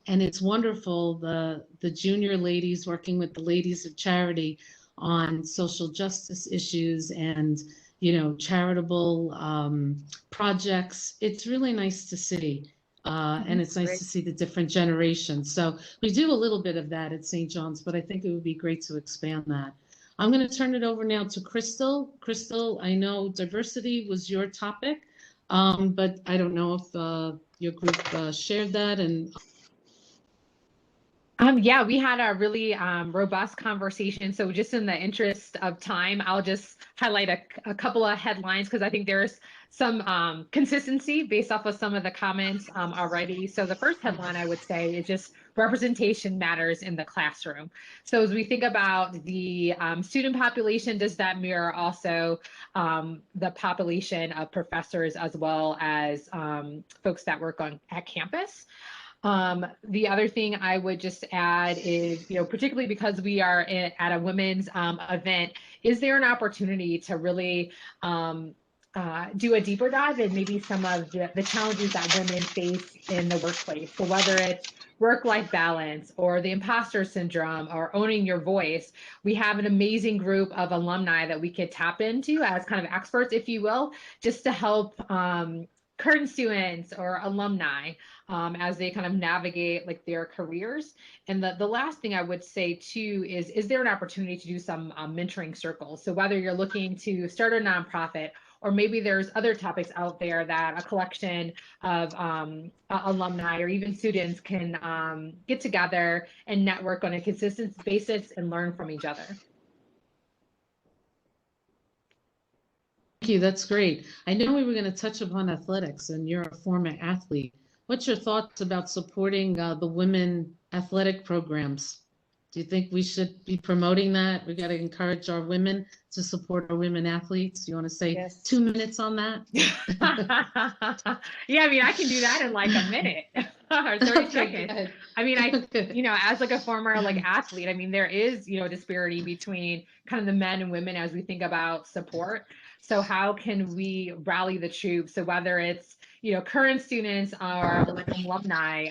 And it's wonderful, the junior ladies working with the Ladies of Charity on social justice issues and charitable projects. It's really nice to see. And it's nice to see the different generations. So we do a little bit of that at St. John's, but I think it would be great to expand that. I'm going to turn it over now to Crystal. Crystal, I know diversity was your topic, but I don't know if your group shared that. And Yeah, we had a really robust conversation. So just in the interest of time, I'll just highlight a couple of headlines because I think there's some consistency based off of some of the comments already. So the first headline I would say is just representation matters in the classroom. So as we think about the student population, does that mirror also the population of professors as well as folks that work at campus? The other thing I would just add is, particularly because we are at a women's event, is there an opportunity to really do a deeper dive in maybe some of the challenges that women face in the workplace? So whether it's work-life balance or the imposter syndrome or owning your voice, we have an amazing group of alumni that we could tap into as kind of experts, if you will, just to help current students or alumni as they kind of navigate like their careers. And the last thing I would say too is there an opportunity to do some mentoring circles? So whether you're looking to start a nonprofit, or maybe there's other topics out there that a collection of alumni or even students can get together and network on a consistent basis and learn from each other. Thank you. That's great. I know we were going to touch upon athletics, and you're a former athlete. What's your thoughts about supporting the women athletic programs? Do you think we should be promoting that? We got to encourage our women to support our women athletes. You want to say 2 minutes on that? Yeah, I mean, I can do that in like a minute or 30 seconds. I mean, as like a former like athlete, I mean, there is, disparity between kind of the men and women as we think about support. So how can we rally the troops? So whether it's, current students or like alumni,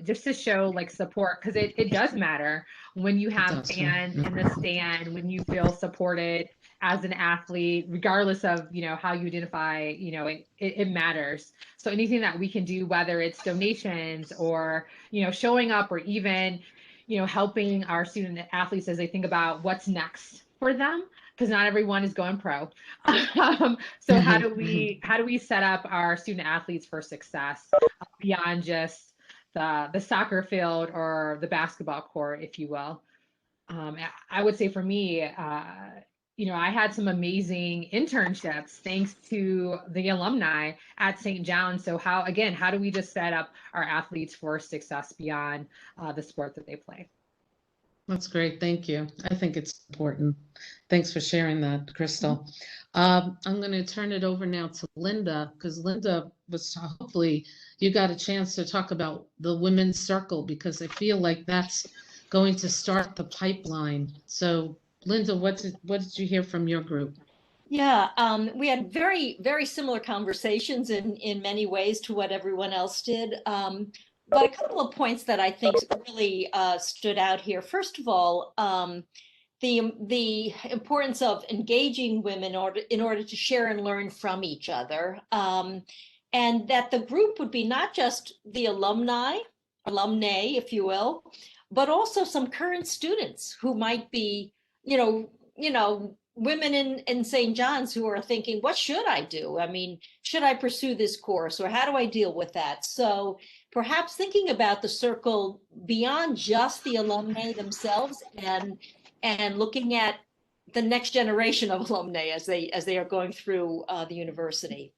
just to show like support, because it does matter when you have fans in the stand, when you feel supported as an athlete, regardless of, how you identify, it matters. So anything that we can do, whether it's donations or, showing up or even, helping our student athletes as they think about what's next for them, because not everyone is going pro. So how do we set up our student athletes for success beyond just the soccer field or the basketball court, if you will? I would say for me, I had some amazing internships thanks to the alumni at St. John's. So how do we just set up our athletes for success beyond the sport that they play? That's great. Thank you. I think it's important. Thanks for sharing that, Crystal. I'm going to turn it over now to Linda, because Linda hopefully you got a chance to talk about the women's circle, because I feel like that's going to start the pipeline. So Linda, what did you hear from your group? Yeah, we had very, very similar conversations in many ways to what everyone else did. But a couple of points that I think really stood out here. First of all, the importance of engaging women in order to share and learn from each other, and that the group would be not just the alumnae, if you will, but also some current students who might be, women in St. John's who are thinking, what should I do? I mean, should I pursue this course, or how do I deal with that? So perhaps thinking about the circle beyond just the alumni themselves, and looking at the next generation of alumni as they are going through the university.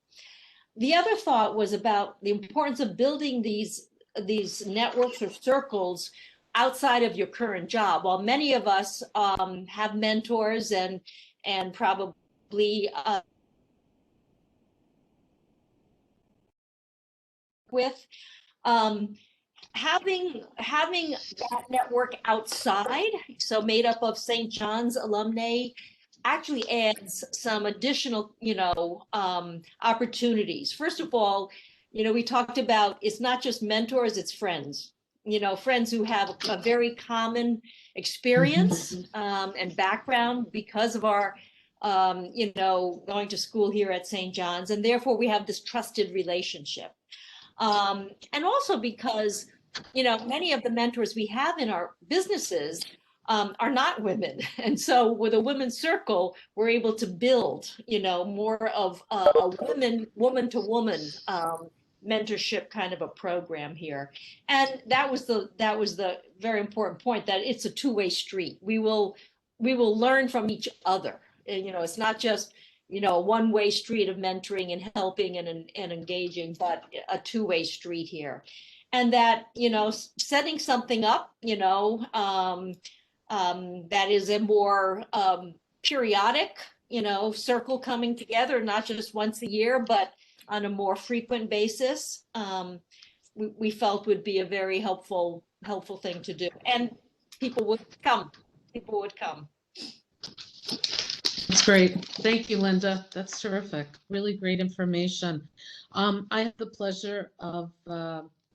The other thought was about the importance of building these networks or circles outside of your current job. While many of us have mentors and probably with having that network outside, so made up of St. John's alumni, actually adds some additional, opportunities. First of all, we talked about it's not just mentors, it's friends. Friends who have a very common experience and background because of our, going to school here at St. John's, and therefore we have this trusted relationship. And also because, many of the mentors we have in our businesses are not women. And so with a women's circle, we're able to build, more of a woman to woman mentorship kind of a program here. And that was the very important point, that it's a two-way street. We will learn from each other. And, it's not just, a one-way street of mentoring and helping and engaging, but a two-way street here. And that, setting something up, that is a more periodic, circle coming together, not just once a year, but on a more frequent basis, we felt would be a very helpful thing to do. And people would come. That's great. Thank you, Linda. That's terrific. Really great information. I have the pleasure of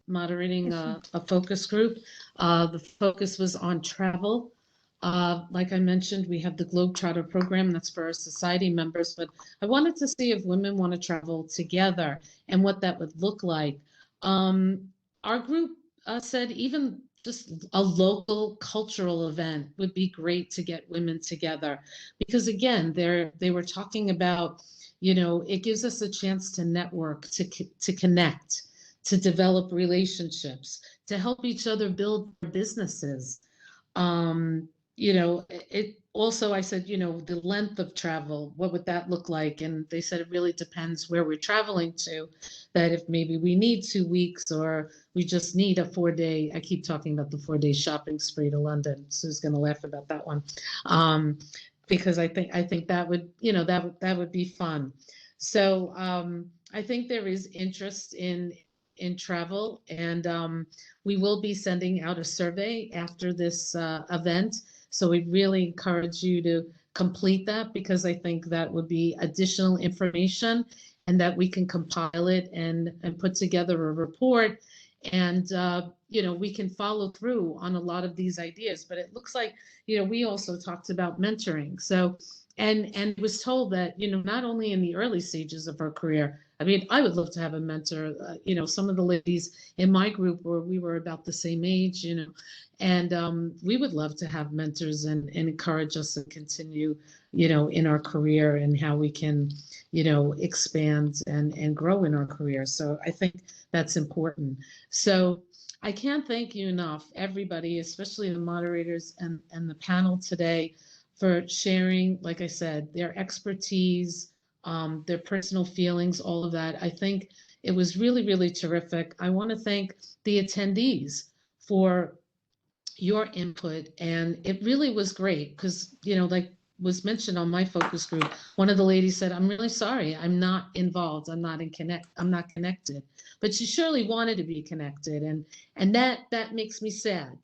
moderating a focus group. The focus was on travel. Like I mentioned, we have the Globetrotter program that's for our society members, but I wanted to see if women want to travel together and what that would look like. Our group said even just a local cultural event would be great to get women together, because again, they were talking about, it gives us a chance to network, to connect, to develop relationships, to help each other build their businesses. It also, I said, the length of travel, what would that look like? And they said it really depends where we're traveling to, that if maybe we need 2 weeks or we just need a 4-day, I keep talking about the 4-day shopping spree to London. Sue's going to laugh about that one. Because I think that would, that would be fun. So I think there is interest in travel, and we will be sending out a survey after this event. So we really encourage you to complete that, because I think that would be additional information, and that we can compile it and put together a report, and we can follow through on a lot of these ideas. But it looks like, we also talked about mentoring. So and was told that, not only in the early stages of her career, I mean, I would love to have a mentor. Some of the ladies in my group we were about the same age, and we would love to have mentors and encourage us to continue, in our career, and how we can, expand and grow in our career. So I think that's important. So I can't thank you enough, everybody, especially the moderators and the panel today, for sharing, like I said, their expertise, their personal feelings, all of that. I think it was really, really terrific. I want to thank the attendees for your input, and it really was great, because, like was mentioned on my focus group, one of the ladies said, "I'm really sorry, I'm not involved, I'm not connected," but she surely wanted to be connected, and that makes me sad.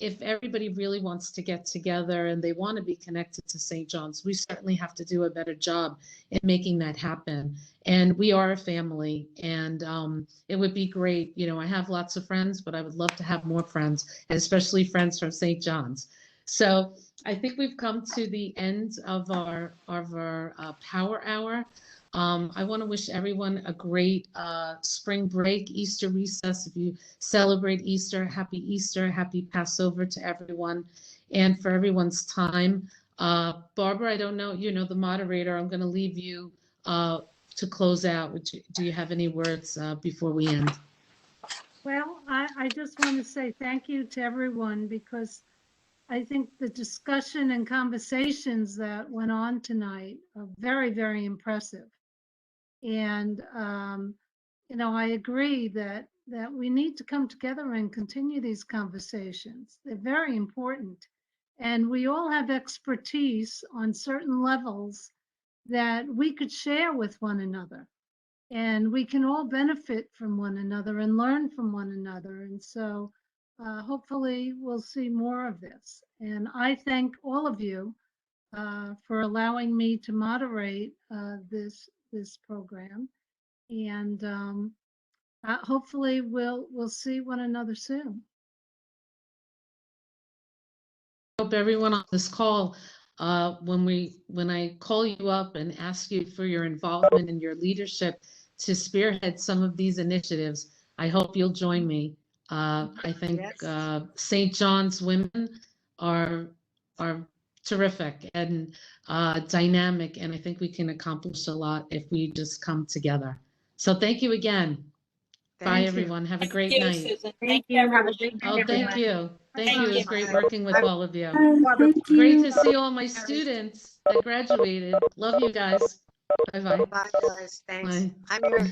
If everybody really wants to get together and they want to be connected to St. John's, we certainly have to do a better job in making that happen. And we are a family, and it would be great. I have lots of friends, but I would love to have more friends, and especially friends from St. John's. So I think we've come to the end of our power hour. I want to wish everyone a great spring break, Easter recess. If you celebrate Easter, happy Passover to everyone, and for everyone's time. Barbara, I don't know, the moderator, I'm going to leave you to close out. Do you have any words before we end? Well, I just want to say thank you to everyone, because I think the discussion and conversations that went on tonight are very, very impressive. And, I agree that we need to come together and continue these conversations. They're very important. And we all have expertise on certain levels that we could share with one another. And we can all benefit from one another and learn from one another. And so hopefully we'll see more of this. And I thank all of you for allowing me to moderate this program. And hopefully we'll see one another soon. Hope everyone on this call, when I call you up and ask you for your involvement and your leadership to spearhead some of these initiatives, I hope you'll join me. I think St. John's women are terrific and dynamic, and I think we can accomplish a lot if we just come together. So thank you again. Bye, you. everyone. Have a Thank great you, night. Susan. Thank Thank you, you. Have a everyone. great night, Oh, thank everyone. you. Thank Thank you. It you. was great working with all of you. Thank Great you. to see all my students that graduated. Love you guys. Bye-bye. Bye, guys. Thanks. Bye. I'm your